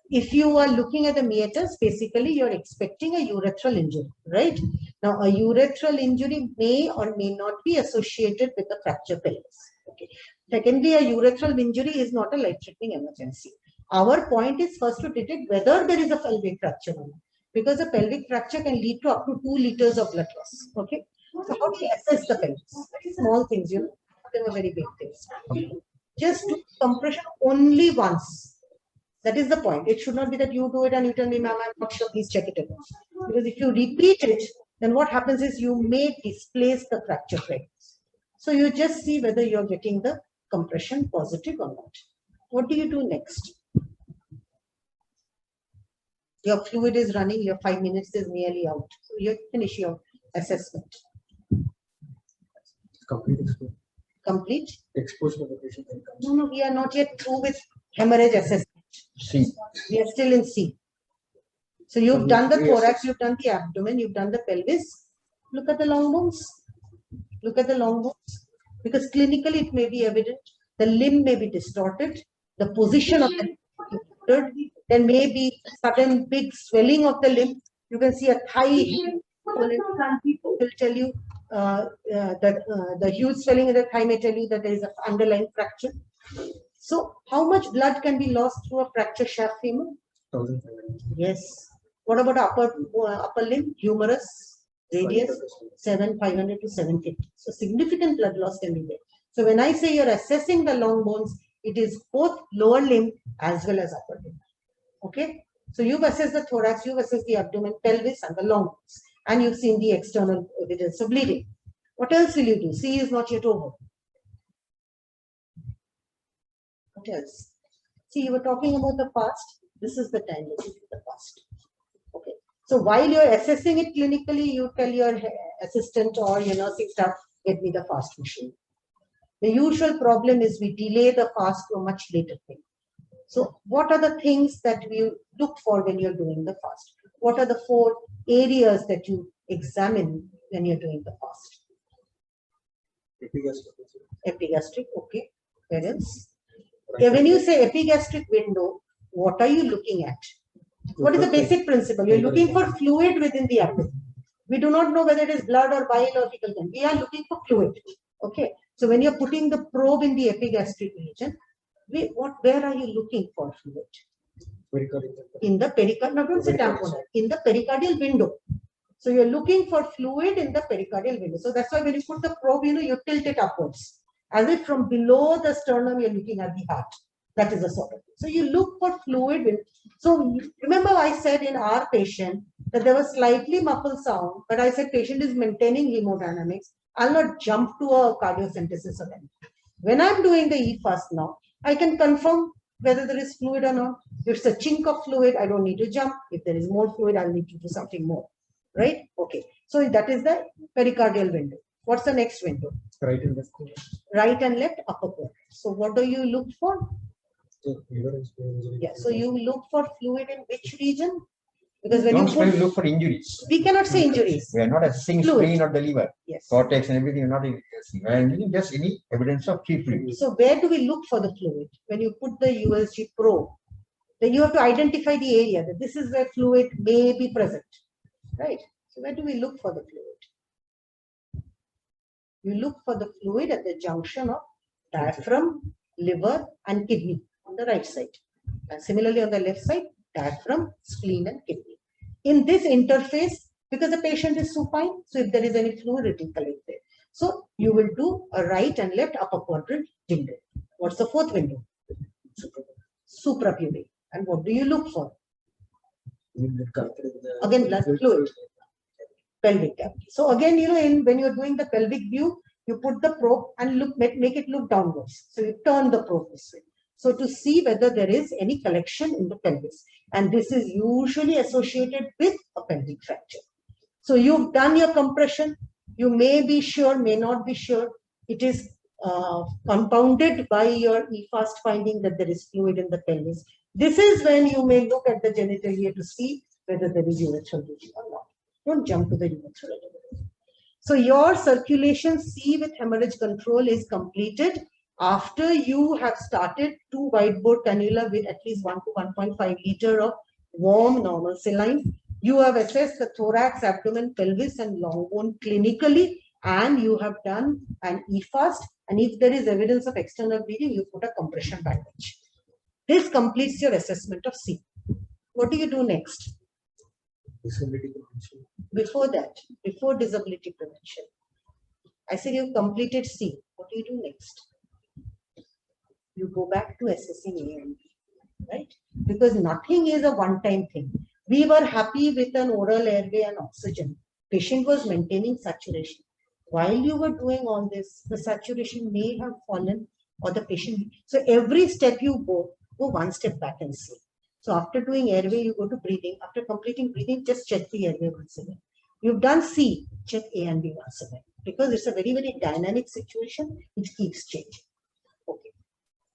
If you are looking at the meatus, basically you're expecting a urethral injury, right? Now, a urethral injury may or may not be associated with a fracture pelvis. Okay. Secondly, a urethral injury is not a life-threatening emergency. Our point is first to detect whether there is a pelvic fracture or not, because a pelvic fracture can lead to up to 2 liters of blood loss. Okay. So how do you assess the pelvis? Very small things, you know, they were very big things. Just do compression only once. That is the point. It should not be that you do it and you tell me, ma'am, I'm not sure, please check it again. Because if you repeat it, then what happens is you may displace the fracture fragments. So you just see whether you're getting the compression positive or not. What do you do next? Your fluid is running, your 5 minutes is nearly out. So you finish your assessment. Complete? Exposure of the patient. No, we are not yet through with hemorrhage assessment. C. We are still in C. So you've done the thorax, you've done the abdomen, you've done the pelvis. Look at the long bones. Look at the long bones. Because clinically it may be evident. The limb may be distorted. The position of the limb. There may be sudden big swelling of the limb. You can see a thigh. Some people will tell you that the huge swelling in the thigh may tell you that there is an underlying fracture. So, how much blood can be lost through a fracture shaft femur? 1,500. Yes. What about upper limb, humerus, radius? 500 to 750. So, significant blood loss can be there. So, when I say you're assessing the long bones, it is both lower limb as well as upper limb. Okay. So, you've assessed the thorax, you've assessed the abdomen, pelvis, and the long bones, and you've seen the external evidence of bleeding. What else will you do? C is not yet over. What else? See, you were talking about the past. This is the time that you do the past. Okay. So while you're assessing it clinically, you tell your assistant or your nursing staff, get me the fast machine. The usual problem is we delay the fast to a much later thing. So what are the things that we look for when you're doing the fast? What are the 4 areas that you examine when you're doing the fast? Epigastric, okay. Where else? Yeah, when you say epigastric window, what are you looking at? What is the basic principle? You're looking for fluid within the abdomen. We do not know whether it is blood or bile or fecal. We are looking for fluid. Okay. So when you're putting the probe in the epigastric region, where are you looking for fluid? In the pericardial, not don't say tamponade, in the pericardial window. So you're looking for fluid in the pericardial window. So that's why when you put the probe, you tilt it upwards. As if from below the sternum, you're looking at the heart. That is the sort of thing. So you look for fluid. So remember I said in our patient that there was slightly muffled sound, but I said patient is maintaining hemodynamics. I'll not jump to a cardiosynthesis of anything. When I'm doing the E-fast now, I can confirm whether there is fluid or not. If it's a chink of fluid, I don't need to jump. If there is more fluid, I'll need to do something more. Right? Okay. So that is the pericardial window. What's the next window? Right and left. Right and left upper quadrant. So what do you look for? Yeah. So you look for fluid in which region? Because when you look for injuries. We cannot say injuries. We are not assessing spleen or the liver. Yes. Cortex and everything. You're not assessing. And just any evidence of key fluid. So where do we look for the fluid? When you put the USG probe, then you have to identify the area that this is where fluid may be present. Right? So where do we look for the fluid? You look for the fluid at the junction of diaphragm liver, and kidney on the right side. And similarly on the left side, diaphragm, spleen, and kidney. In this interface, because the patient is supine, so if there is any fluid, it will collect there. So you will do a right and left upper quadrant window. What's the fourth window? Suprapubic. And what do you look for? Again, blood fluid. Pelvic cavity. So again, when you're doing the pelvic view, you put the probe and make it look downwards. So you turn the probe this way. So to see whether there is any collection in the pelvis. And this is usually associated with a pelvic fracture. So you've done your compression. You may be sure, may not be sure. It is compounded by your EFAST finding that there is fluid in the pelvis. This is when you may look at the genitalia to see whether there is urethral bleeding or not. Don't jump to the urethral. So your circulation C with hemorrhage control is completed after you have started 2 whiteboard cannula with at least 1 to 1.5 liter of warm normal saline. You have assessed the thorax, abdomen, pelvis, and long bone clinically, and you have done an EFAST. And if there is evidence of external bleeding, you put a compression bandage. This completes your assessment of C. What do you do next? Disability prevention. Before that, before disability prevention, I said you've completed C. What do you do next? You go back to assessing A and B, right? Because nothing is a one-time thing. We were happy with an oral airway and oxygen. Patient was maintaining saturation. While you were doing all this, the saturation may have fallen or the patient. So every step you go one step back and see. So after doing airway, you go to breathing. After completing breathing, just check the airway once again. You've done C, check A and B once again. Because it's a very, very dynamic situation which keeps changing. Okay.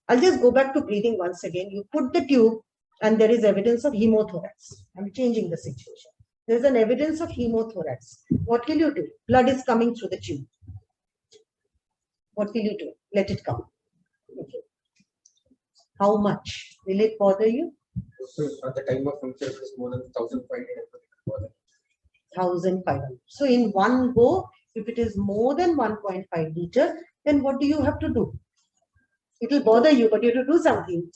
I'll just go back to breathing once again. You put the tube and there is evidence of hemothorax. I'm changing the situation. There's an evidence of hemothorax. What will you do? Blood is coming through the tube. What will you do? Let it come. Okay. How much? Will it bother you? So at the time of puncture, it is more than 1,500. 1,500. So in one go, if it is more than 1.5 liter, then what do you have to do? It will bother you, but you have to do something.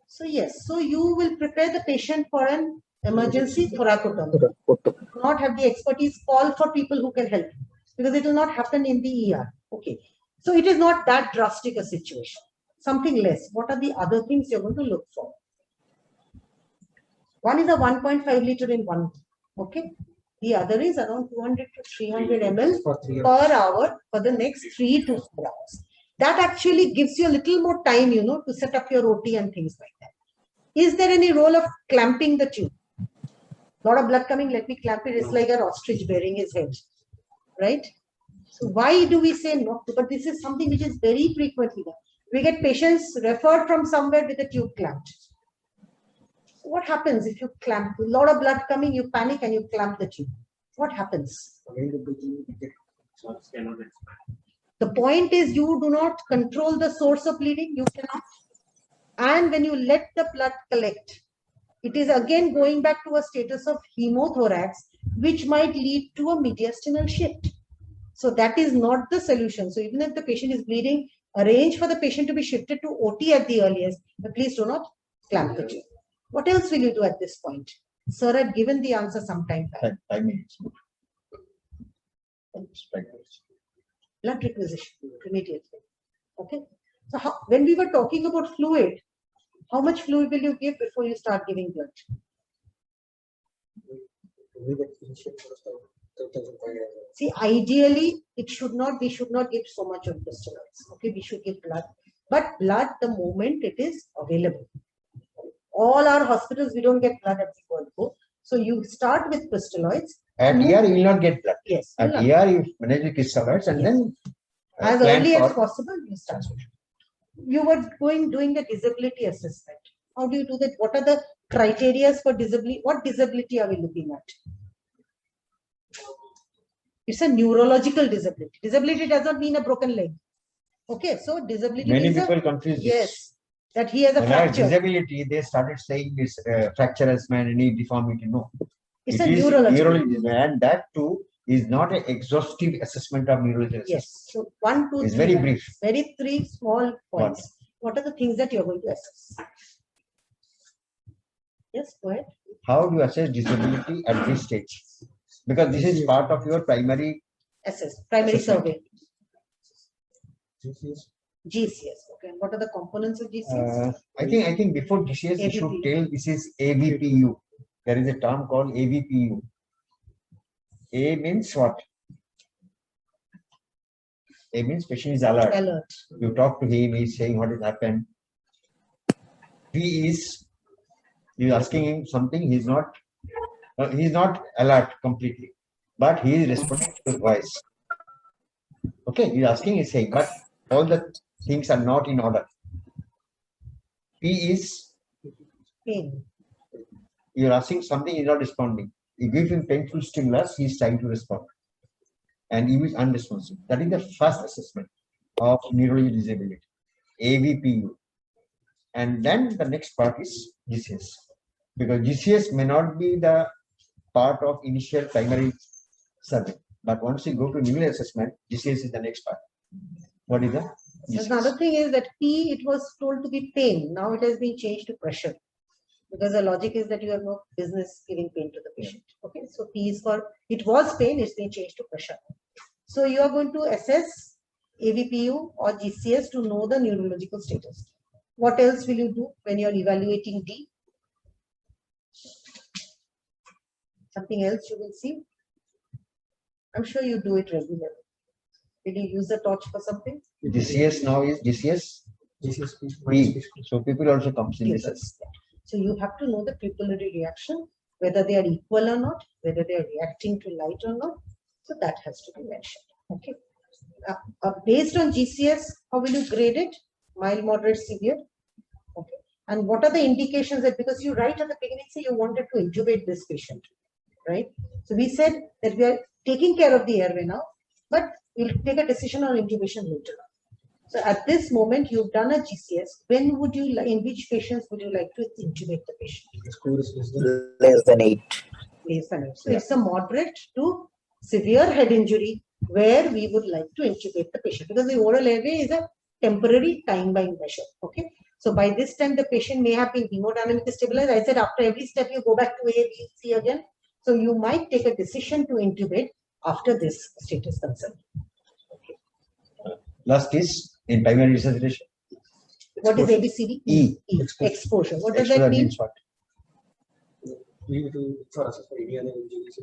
So yes, so you will prepare the patient for an emergency thoracotomy. Do not have the expertise, call for people who can help you, because it will not happen in the ER. Okay. So it is not that drastic a situation. Something less. What are the other things you're going to look for? One is a 1.5 liter in one. Okay. The other is around 200 to 300 ml per hour for the next 3 to 4 hours. That actually gives you a little more time, to set up your OT and things like that. Is there any role of clamping the tube? A lot of blood coming, let me clamp it. It's like an ostrich bearing his head, right? So why do we say no? But this is something which is very frequently done. We get patients referred from somewhere with a tube clamped. So what happens if you clamp? A lot of blood coming, you panic and you clamp the tube. What happens? The point is you do not control the source of bleeding. You cannot. And when you let the blood collect, it is again going back to a status of hemothorax, which might lead to a mediastinal shift. So that is not the solution. So even if the patient is bleeding, arrange for the patient to be shifted to OT at the earliest, but please do not clamp the tube. What else will you do at this point? Sir had given the answer sometime back. 5 minutes. Blood requisition immediately. Okay. So when we were talking about fluid, how much fluid will you give before you start giving blood? See, ideally, it should not, we should not give so much of crystalloids. Okay, we should give blood. But blood, the moment it is available. All our hospitals, we don't get blood at the word go. So you start with crystalloids. At ER, you will not get blood. Yes. At ER, you manage with crystalloids and then as early as possible, you start. You were doing the disability assessment. How do you do that? What are the criteria for disability? What disability are we looking at? It's a neurological disability. Disability does not mean a broken leg. Okay, so disability. Many people confuse this. Yes, that he has a fracture. Disability, they started saying this fracture as man, any deformity. No. It's a neurological. And that too, is not an exhaustive assessment of neurological Yes. system. So 1, 2, It's 3. very brief. Very 3 small points. What are the things that you're going to assess? Yes, go ahead. How do you assess disability at this stage? Because this is part of your primary Primary assessment. survey. GCS. GCS. Okay. And what are the components of GCS? I think before GCS you should AVPU. tell this is AVPU. There is a term called AVPU. A means what? A means patient is alert. Alert. You talk to him, he's saying what has happened. He is, you're asking him something, he's not alert completely, but he is responding to the voice. Okay, you're asking, he's saying, but all the things are not in order. P is, Pain. you're asking something, he's not responding. You give him painful stimulus, he's trying to respond. And he is unresponsive. That is the first assessment of neurological disability, AVPU. And then the next part is GCS. Because GCS may not be the part of initial primary survey. But once you go to neuro assessment, GCS is the next part. What is that? Another thing is that P, it was told to be pain. Now it has been changed to pressure. Because the logic is that you have no business giving pain to the patient. Okay, so P is for, it was pain, it's been changed to pressure. So you are going to assess AVPU or GCS to know the neurological status. What else will you do when you are evaluating D? Something else you will see? I'm sure you do it regularly. Will you use the torch for something? GCS now is GCS GCS. P. So people also comes in this. So you have to know the pupillary reaction, whether they are equal or not, whether they are reacting to light or not. So that has to be mentioned. Okay. Based on GCS, how will you grade it? Mild, moderate, severe. Okay. And what are the indications that, because you write at the beginning, say you wanted to intubate this patient, right? So we said that we are taking care of the airway now, but we'll take a decision on intubation later on. So at this moment, you've done a GCS. When would you, in which patients would you like to intubate the patient? The score is less than 8. Less than 8. So it's a moderate to severe head injury where we would like to intubate the patient, because the oral airway is a temporary time-bound measure. Okay. So by this time, the patient may have been hemodynamically stabilized. I said after every step, you go back to A, B, C again. So you might take a decision to intubate after this state is concerned. Last is in primary resuscitation. What is ABCD? E. Exposure. What does Exposure that mean? means what? we need to for assess for any other injuries.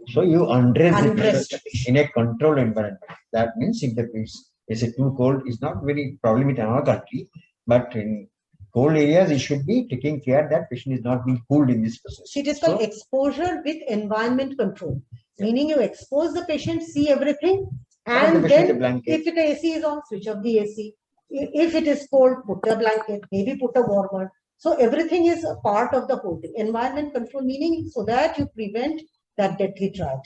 So you undress the Undress the patient in a controlled environment. That means if the patient is too cold, it's not very problem in our country, but in cold areas, it should be taking care that patient is not being cooled in this process. It is called exposure with environment control, meaning you expose the patient, see everything, and then if it AC is on, switch off the AC. If it is cold, put a blanket, maybe put a warmer. So everything is a part of the whole thing. Environment control meaning so that you prevent that deadly triad.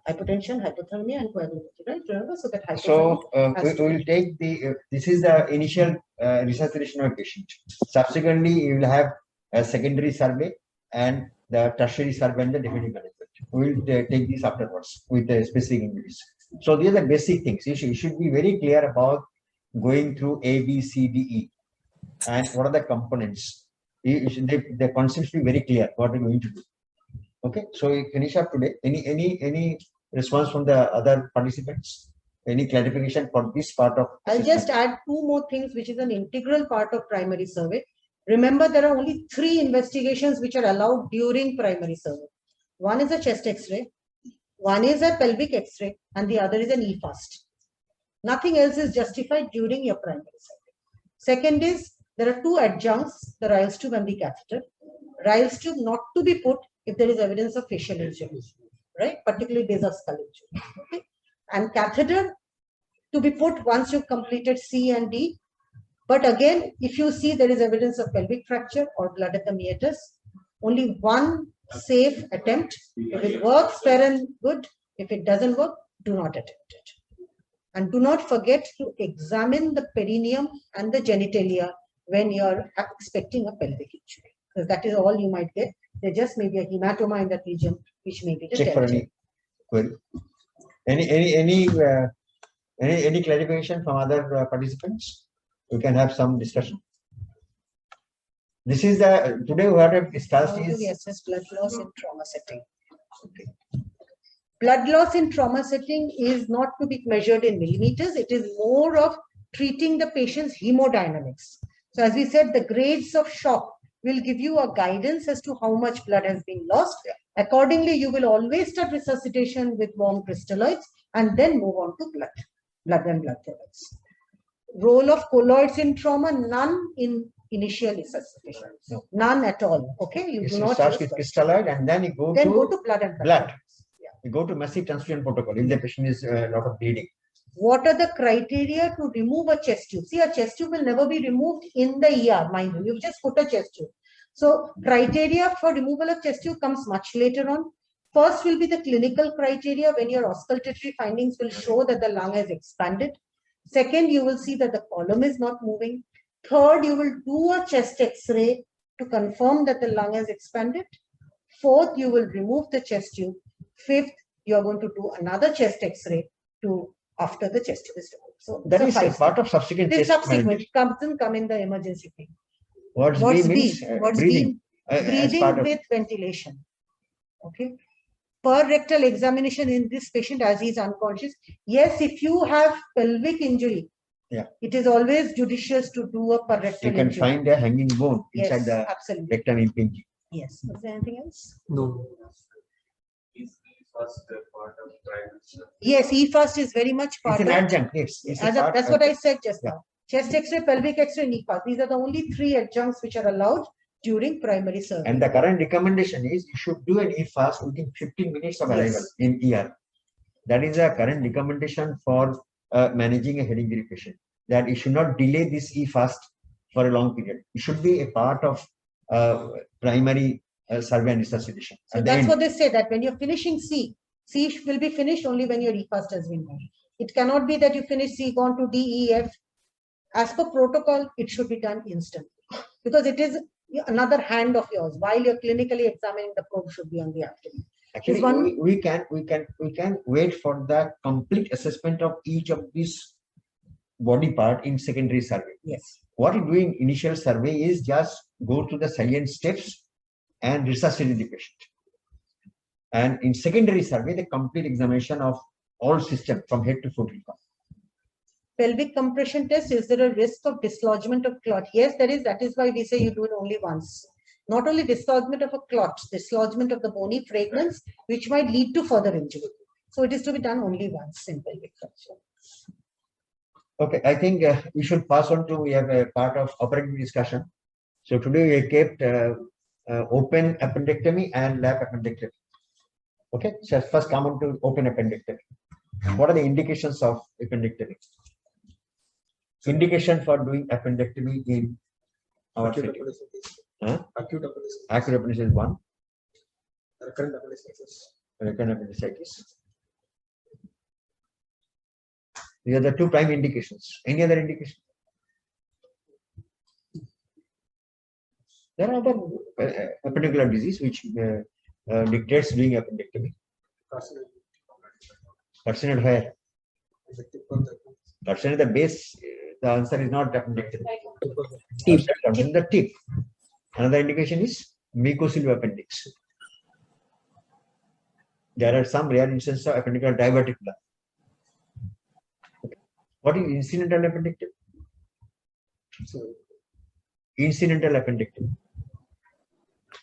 Hypotension, hypothermia, and coagulability, right? Remember, so that we will take the this is the initial resuscitation of patient. Subsequently, you will have a secondary survey and the tertiary survey and the definitive management. We will take this afterwards with the specific injuries. So these are the basic things. You should be very clear about going through A, B, C, D, E, and what are the components. The concepts should be very clear what we're going to do. Okay, so we finish up today. Any response from the other participants? Any clarification for this part of? I'll just add two more things, which is an integral part of primary survey. Remember, there are only 3 investigations which are allowed during primary survey. One is a chest X-ray, one is a pelvic X-ray, and the other is an EFAST. Nothing else is justified during your primary survey. Second is, there are 2 adjuncts, the Ryle's tube and the catheter. Ryle's tube not to be put if there is evidence of facial injury, right? Particularly base of skull injury. Okay? And catheter to be put once you've completed C and D. But again, if you see there is evidence of pelvic fracture or blood at the meatus, only one safe attempt. If it works, fair and good. If it doesn't work, do not attempt it. And do not forget to examine the perineum and the genitalia when you are expecting a pelvic injury, because that is all you might get. There just may be a hematoma in that region, which may be the check for any query. Any clarification from other participants? We can have some discussion. This is the today what I've discussed How do we is assess blood loss in trauma setting? Blood loss in trauma setting is not to be measured in millimeters. It is more of treating the patient's hemodynamics. So as we said, the grades of shock will give you a guidance as to how much blood has been lost. Accordingly, you will always start resuscitation with warm crystalloids and then move on to blood and blood products. Role of colloids in trauma, none in initial resuscitation. No. None at all. Okay, you do not start with use crystalloid and then you go then to go to blood and blood. products. Yeah. You go to massive transfusion protocol if the patient is a lot of bleeding. What are the criteria to remove a chest tube? See, a chest tube will never be removed in the ER, mind you. You've just put a chest tube. So, criteria for removal of chest tube comes much later on. First will be the clinical criteria when your auscultatory findings will show that the lung has expanded. Second, you will see that the column is not moving. Third, you will do a chest X-ray to confirm that the lung has expanded. Fourth, you will remove the chest tube. Fifth, you are going to do another chest X-ray to after the chest tube is removed. So That is a five part steps. of subsequent This chest subsequent management. doesn't come in the emergency thing. What's What's B B? means What's breathing. B? As Breathing part of with ventilation. Okay. Per rectal examination in this patient as he is unconscious. Yes, if you have pelvic injury, it is always judicious to do a per rectal you can injury. find a hanging bone Yes, inside the absolutely. rectum impinging. Yes. Is there anything else? No. Is the first part of primary Yes, EFAST is very much part It's an of. adjunct. It's a As a, part that's of- what I said just Yeah. now. Chest X-ray, pelvic X-ray, and EFAST. These are the only three adjuncts which are allowed during primary surgery. And the current recommendation is you should do an EFAST within 15 minutes of arrival Yes. in ER. That is a current recommendation for managing a head injury patient. That you should not delay this EFAST for a long period. It should be a part of primary survey and resuscitation. So At the that's end. what they say, that when you're finishing C will be finished only when your EFAST has been done. It cannot be that you finish C, gone to D, E, F. As per protocol, it should be done instantly because it is another hand of yours. While you're clinically examining, the probe should be on the abdomen. Actually, one- we can wait for the complete assessment of each of these body part in secondary survey. Yes. What you do in initial survey is just go to the salient steps and resuscitate the patient. And in secondary survey, the complete examination of all system from head to foot will come. Pelvic compression test, is there a risk of dislodgement of clot? Yes, there is. That is why we say you do it only once. Not only dislodgement of a clot, dislodgement of the bony fragments, which might lead to further injury. So it is to be done only once in pelvic compression. Okay, I think we should pass on to, we have a part of operative discussion. So today we kept open appendectomy and lap appendectomy. Okay, so first come on to open appendectomy. What are the indications of appendectomy? Indication for doing appendectomy in our Acute city. appendicitis. Huh? Acute appendicitis. Acute appendicitis is one, Recurrent appendicitis. recurrent appendicitis. These are the two prime indications. Any other indication? There are other appendicular disease which dictates doing appendectomy. Carcinoma. Carcinoma hair. The tip of the Carcinoma the base. The answer is not appendectomy. tip of the Carcinoma comes in the tip. Another indication is mucociliary appendix. There are some rare instances of appendicular diverticular. What is incidental appendectomy? so Incidental appendectomy.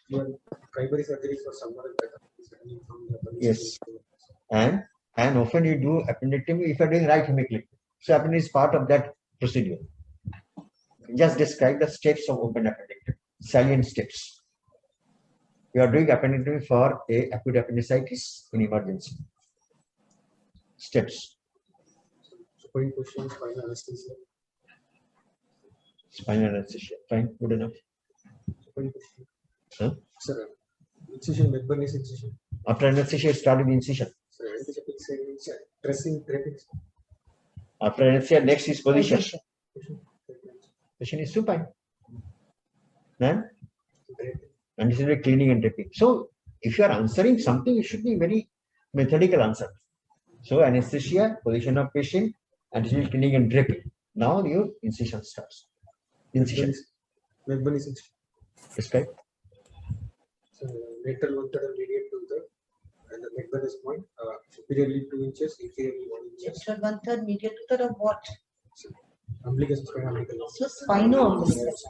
your primary surgery for someone that is running from the Yes. appendicitis. And often you do appendectomy if you are doing right hemicyclic. So appendix is part of that procedure. Just describe the steps of open appendectomy, salient steps. You are doing appendectomy for a acute appendicitis in emergency. Steps. Supporting position, spinal anesthesia. Spinal anesthesia. Fine, good enough. Supporting position. Huh? Sir, incision, Medburney's incision. After anesthesia, start with incision. Sir, antiseptic syringe, dressing, draping. After anesthesia, next is position. Position. Position is supine. Then Draping. and this is a cleaning and draping. So if you are answering something, it should be very methodical answer. So anesthesia, position of patient, additional cleaning and dripping. Now your incision starts. Incision. Megburn is Describe. so lateral 1/3 and medial 2/3, and the Megburn is point. Superiorly 2 inches, inferiorly 1 inches. Lateral 1/3, medial 2/3 of what? Umbilicus is spinal umbilical. So spino-umbilicus.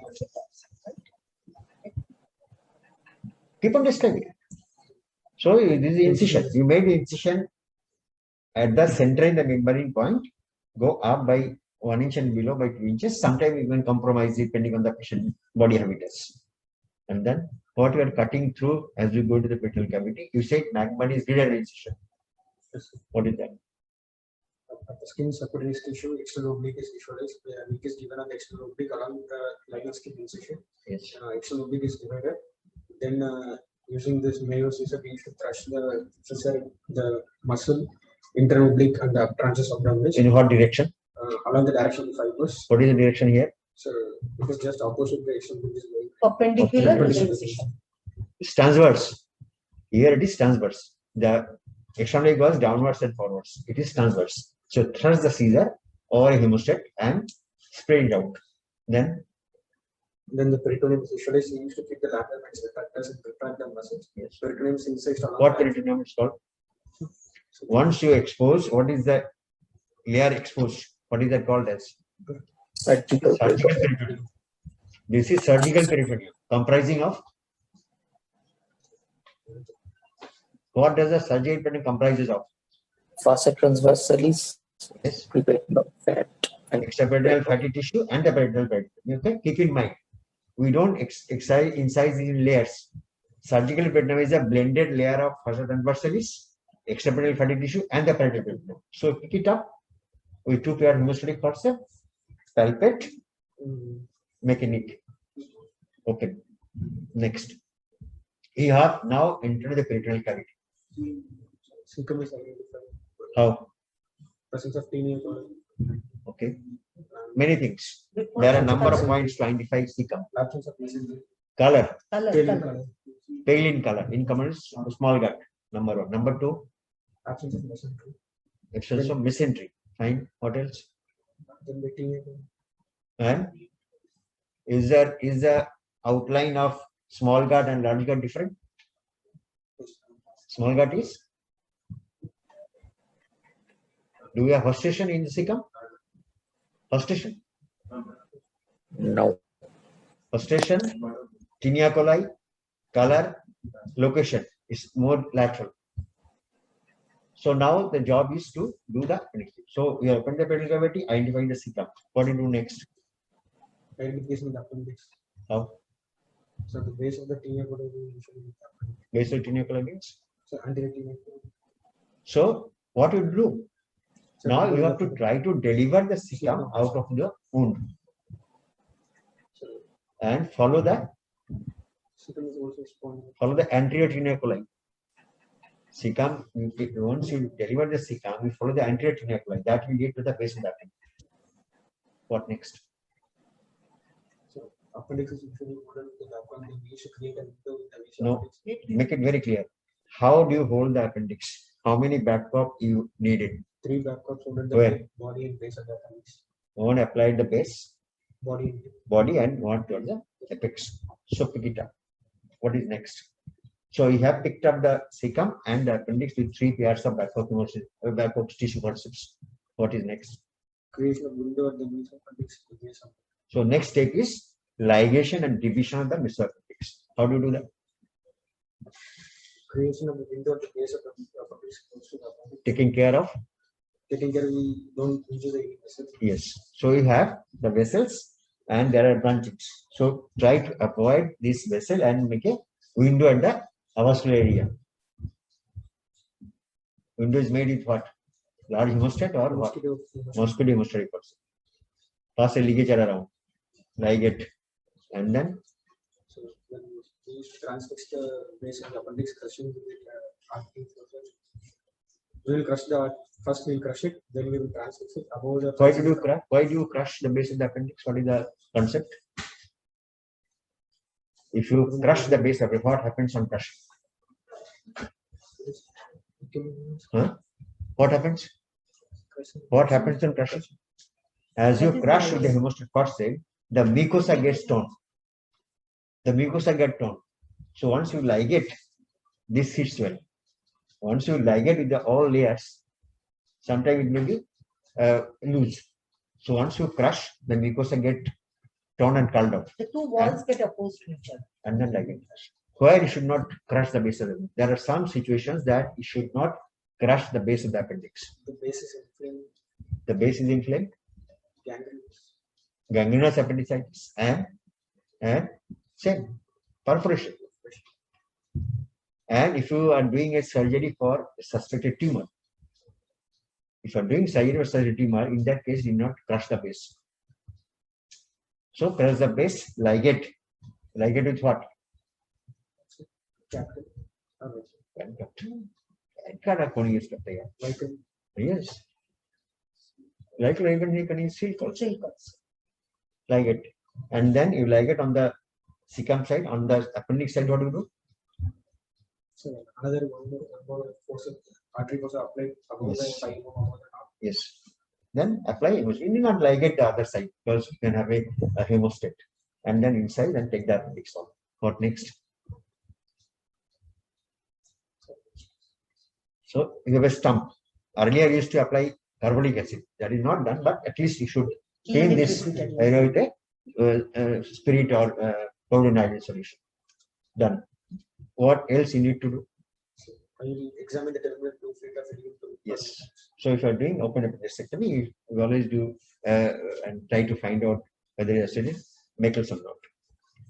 Keep on describing. So this is the incision. You made the incision at the center in the membrane point. Go up by 1 inch and below by 2 inches. Sometimes you can compromise depending on the patient body habitus. And then what you are cutting through as you go to the petal cavity, you say magma is greater incision. What is that? The skin subcutaneous tissue, external oblique is visualized. The oblique is given on the external oblique along the line of skin incision. Yes. External oblique is divided. Then using this Mayo scissor, we should crush the muscle, internal oblique and the branches of abdominis In what direction? along the direction of the fibers. What is the direction here? So it is just opposite the external oblique is going. Perpendicular Perpendicular. incision. It's transverse. Here it is transverse. The external leg goes downwards and forwards. It is transverse. So thrust the scissor over a hemostat and spread it out. Then Then the peritoneum is visualized. We used to keep the lateral and retractors and retract the muscles. Yes. Peritoneum is incised along. what the- peritoneum is called? Once you expose, what is the layer exposed? What is that called as? Surgical Surgical peritoneum. This is surgical peritoneum comprising of what does the surgical peritoneum comprises of? Fossa transversalis, Yes. peritoneal fat, and Extraperitoneal fatty tissue and the peritoneal fat. Okay, keep in mind, we don't incise in layers. Surgical peritoneum is a blended layer of fossa transversalis, extraperitoneal fatty tissue, and the peritoneal peritoneum. So pick it up with 2 pair hemostatic forceps, palpate, make a neat. Okay. Next, you have now entered the peritoneal cavity. Cecum is identified. How? Presence of tinea colon. Okay. Many things. There are a number of points to identify cecum. Absence of mesentery. Color, Color, Pale in color. color. pale in color. In common, small gut. Number 1. Number 2, Absence of mesentery. absence of mesentery. Fine. What else? Then the tinea colon. And is the outline of small gut and large gut different? Small gut is? Do we have hostation in the cecum? Hostation. no. Hostation, tinea coli, color, location is more lateral. So now the job is to do the appendix. So we open the petal cavity, identifying the cecum. What do you do next? Identification of the appendix. How? So the base of the tinea colon is usually the appendix. Basal tinea coli means. So anterior tinea colon. So what you do? So Now you have to try to deliver the cecum out of the wound and follow the anterior tinea coli. Cecum, once you deliver the cecum, you follow the anterior tinea coli. That will lead to the base of the appendix. What next? So appendix is usually modeled with the appendix. We should create a window with the visual No. appendix. Make it very clear. How do you hold the appendix? How many back cup you needed? 3 back cups holded the Where? body and base of the appendix. One applied the base, Body and and one toward the apex. So pick it up. What is next? So you have picked up the cecum and the appendix with 3 pairs of back cup tissue forceps. What is next? creation of window at the base of appendix. So next step is ligation and division of the mesoappendix. How do you do that? Creation of the window at the base of the appendix. Taking care of? Taking care we don't injure the vessels. Yes. So you have the vessels and there are branches. So try to avoid this vessel and make a window at the avascular area. Window is made with what? Large hemostat or what? Mosquito hemostatic person. Pass a ligature around, ligate, and then So when we used to transfix the base of the appendix, crushing with the we will crush the first. We will crush it, then we will transfix it above the. why do you crush the base of the appendix? What is the concept? If you crush the base of it, what happens on crushing? Huh? what happens? What happens in crushing? As you What is crush the with the hemostatic forceps, the mucosa gets torn. The mucosa get torn. So once you ligate, this hits well. Once you ligate with the all layers, sometimes it may be loose. So once you crush, the mucosa get torn and curled out, The two walls get opposed to each other. and then ligate. Where you should not crush the base of the. There are some situations that you should not crush the base of the appendix. The base is inflamed, The base is inflamed, gangrenous. gangrenous appendicitis, and same perforation. And if you are doing a surgery for a suspected tumor, if you are doing surgery for such a tumor, in that case, you do not crush the base. So crush the base, ligate. Ligate with what? Captain. Cara कौन use करता है? Vital. Yes. Like you can use silk also. Silk also. Ligate. And then you ligate on the cecum side, on the appendix side, what do you do? So another one more force artery was applied above the Yes. spine over the heart. Yes. Then apply hemostasis. You need not ligate the other side because you can have a hemostat. And then inside and take the appendix off. What next? So you have a stump. Earlier you used to apply carbolic acid. That is not done, but at least you should Clean clean it this with it. with a spirit or powder solution. Done. What else you need to do? I will examine the terminal to filter filling to. Yes. So if you are doing open appendectomy, you always do and try to find out whether there is Meckel's or not.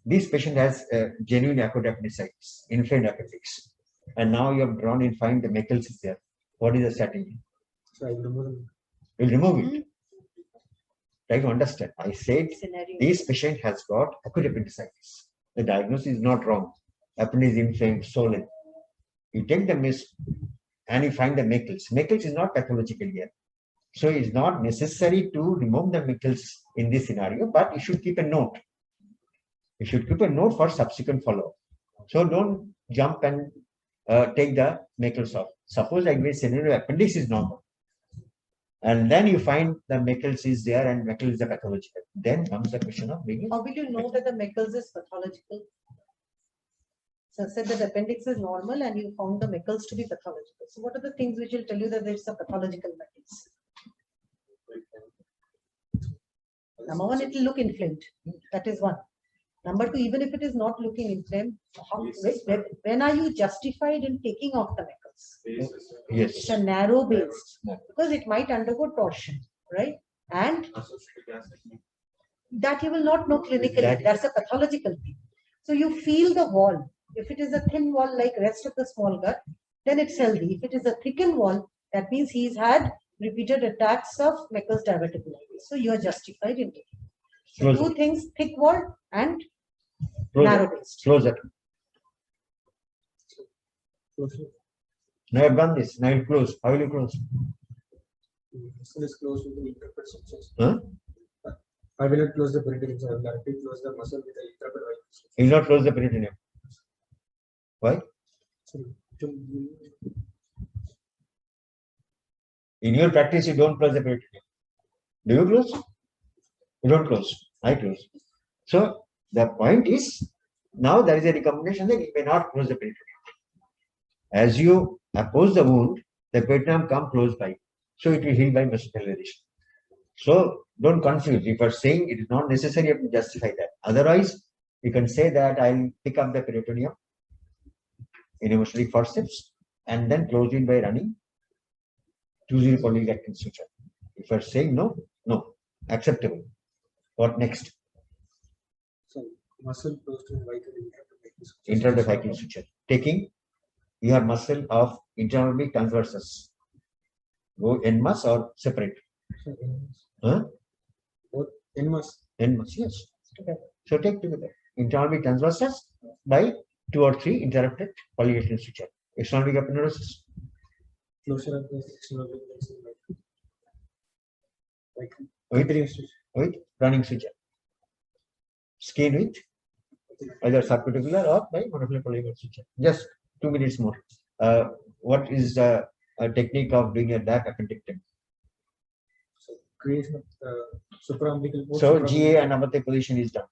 This patient has genuine acute appendicitis, inflamed appendix, and now you have drawn and find the Meckel's is there. What is the strategy? So I will remove them. We'll remove it. Try to understand. I said Scenario. this patient has got acute appendicitis. The diagnosis is not wrong. Appendix is inflamed, swollen. You take the mist and you find the Meckel's. Meckel's is not pathological here. So it's not necessary to remove the Meckel's in this scenario, but you should keep a note. You should keep a note for subsequent follow-up. So don't jump and take the Meckel's off. Suppose like this scenario, appendix is normal. And then you find the Meckel's is there and Meckel's is the pathological. Then comes the question of being. How will you know that the Meckel's is pathological? So said that appendix is normal and you found the Meckel's to be pathological. So what are the things which will tell you that there's a pathological Meckel's? Number one, it will look inflamed. That is one. Number two, even if it is not looking inflamed, when are you justified in taking off the Meckel's? Yes. It's a narrow base because it might undergo torsion, right? And that you will not know clinically. That's a pathological thing. So you feel the wall. If it is a thin wall like rest of the small gut, then it's healthy. If it is a thickened wall, that means he's had repeated attacks of Meckel's diverticulitis. So you are justified in taking. So Close two it. things: thick wall and Close narrow it. based. Close it. Close. Now I've done this. Now you close. How will you close? Muscle is closed with the interpret substance. Huh? I will not close the peritoneum. So I will directly close the muscle with the interpret. You will not close the peritoneum. Why? In your practice, you don't close the peritoneum. Do you close? You don't close. I close. So the point is, now there is a recommendation that you may not close the peritoneum. As you oppose the wound, the peritoneum come close by. So it will heal by muscularization. So don't confuse. If you are saying it is not necessary, you have to justify that. Otherwise, you can say that I'll pick up the peritoneum in hemostatic forceps and then close it by running 2-0 polygalactic suture. If you are saying no, no, acceptable. What next? So muscle closed to vital Interphalangeal suture. Taking your muscle of internal oblique transversus. Go en masse or separate? Huh? Both in mass. En masse, yes. So take together. Internal oblique transversus by 2 or 3 interrupted polygalactic suture. External oblique aponeurosis. Closure of the external ligament. Like With running suture. Skin with either subcuticular or by monocular polygonal suture. Just 2 minutes more. What is technique of doing a lap appendectomy. So creation of supraumbilical port. So GA and Amate position is done.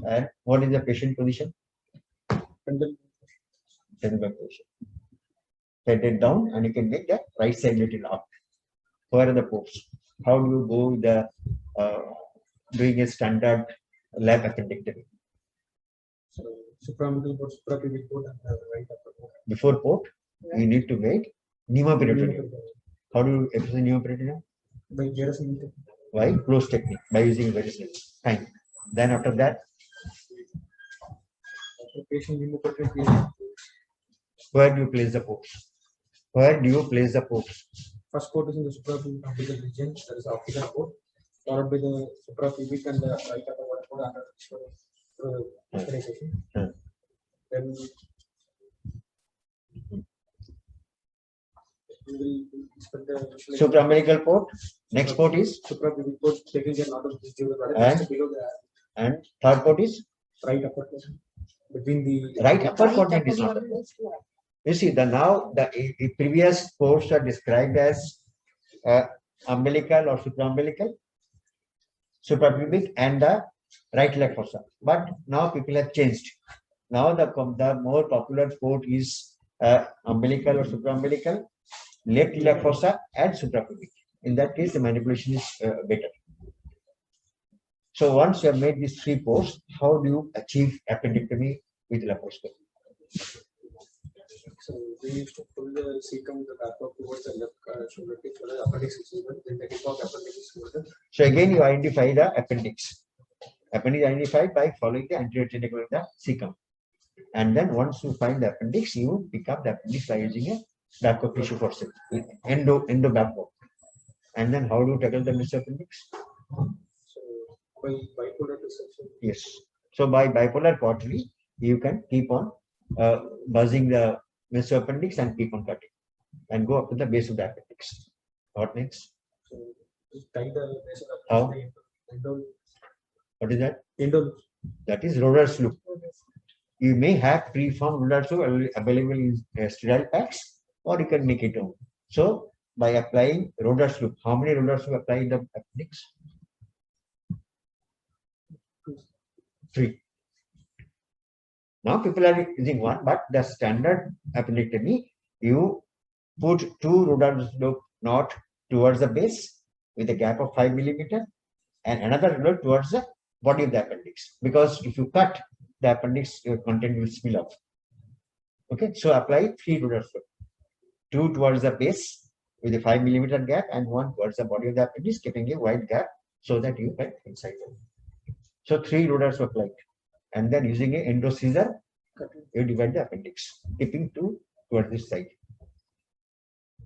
And what is the patient position? Pendulum position. Set it down and you can make the right side little up. Where are the ports? How do you go with the doing a standard lap appendectomy? So supraumbilical port, suprapubic port, and right upper port. Before port, you need to make pneumoperitoneum. How do you exercise pneumoperitoneum? By Garrison. By close technique, by using very simple. Fine. Then after that, Patient pneumoperitoneum. where do you place the ports? Where do you place the ports? First port is in the suprapubic region, that is the optical port, followed by the suprapubic and the right upper port under visualization. Then we will inspect the visualization. Supraumbilical port. Next port is, Suprapubic port taking care not of this And? below the and third port is right upper port. Between the right upper quadrant Right is upper not. one is what? You see, the previous ports are described as umbilical or supraumbilical, suprapubic, and the right leg fossa. But now people have changed. Now the more popular port is umbilical or supraumbilical, left leg fossa, and suprapubic. In that case, the manipulation is better. So once you have made these three ports, how do you achieve appendectomy with laparoscopy? so we used to pull the cecum the backward towards the left shoulder tip for the appendix is then the tip of appendix is shoulder. So again, you identify the appendix. Appendix identified by following the anterior tentacle of the cecum. And then once you find the appendix, you pick up the appendix by using a backward tissue forceps, endo backward. And then how do you tackle the mesoappendix? So by bipolar dissection. Yes. So by bipolar cautery, you can keep on buzzing the mesoappendix and keep on cutting and go up to the base of the appendix. What next? So just tie the base of the How? endo. What is that? Endo. That is Roder's loop. You may have preformed Roder's loop available in sterile packs, or you can make it own. So by applying Roder's loop, how many Roder's loop apply in the appendix? 3. Now people are using 1, but the standard appendectomy, you put 2 Roder's loop knot towards the base with a gap of 5 millimeter and another loop towards the body of the appendix. Because if you cut the appendix, your content will spill off. Okay, so apply 3 Roder's loop. 2 towards the base with a 5 millimeter gap and 1 towards the body of the appendix, keeping a wide gap so that you can inside them. So 3 Roder's loop applied. And then using a endo scissor, you divide the appendix, keeping 2 towards this side.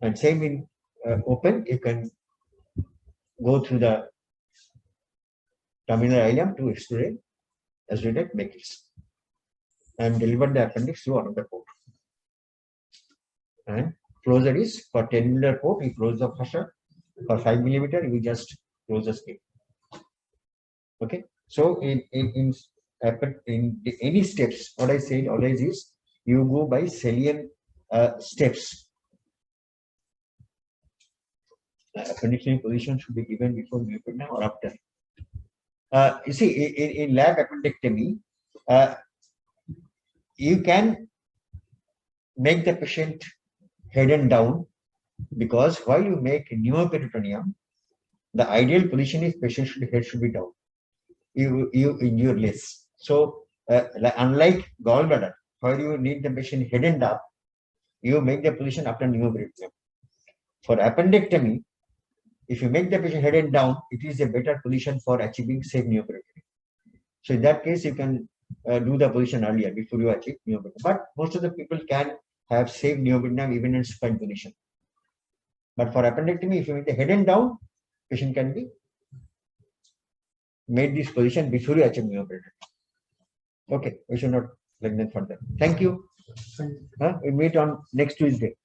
And same in open, you can go through the terminal ileum to extrude Beckles and deliver the appendix through another port. And closure is for 10 millimeter port, we close the fossa. For 5 millimeter, we just close the skin. Okay, so in any steps, what I said always is you go by Sellian steps. Appendectomy position should be given before neoperitoneum or after. You see, in lap appendectomy, you can make the patient head and down, because while you make pneumoperitoneum, the ideal position is patient head should be down. You injure less. So unlike gallbladder, where you need the patient head and up, you make the position after pneumoperitoneum. For appendectomy, if you make the patient head and down, it is a better position for achieving safe pneumoperitoneum. So in that case, you can do the position earlier before you achieve pneumoperitoneum. But most of the people can have safe pneumoperitoneum even in supine position. But for appendectomy, if you make the head and down, patient can be made this position before you achieve pneumoperitoneum. Okay, we should not lengthen further. Thank you. We meet on next Tuesday.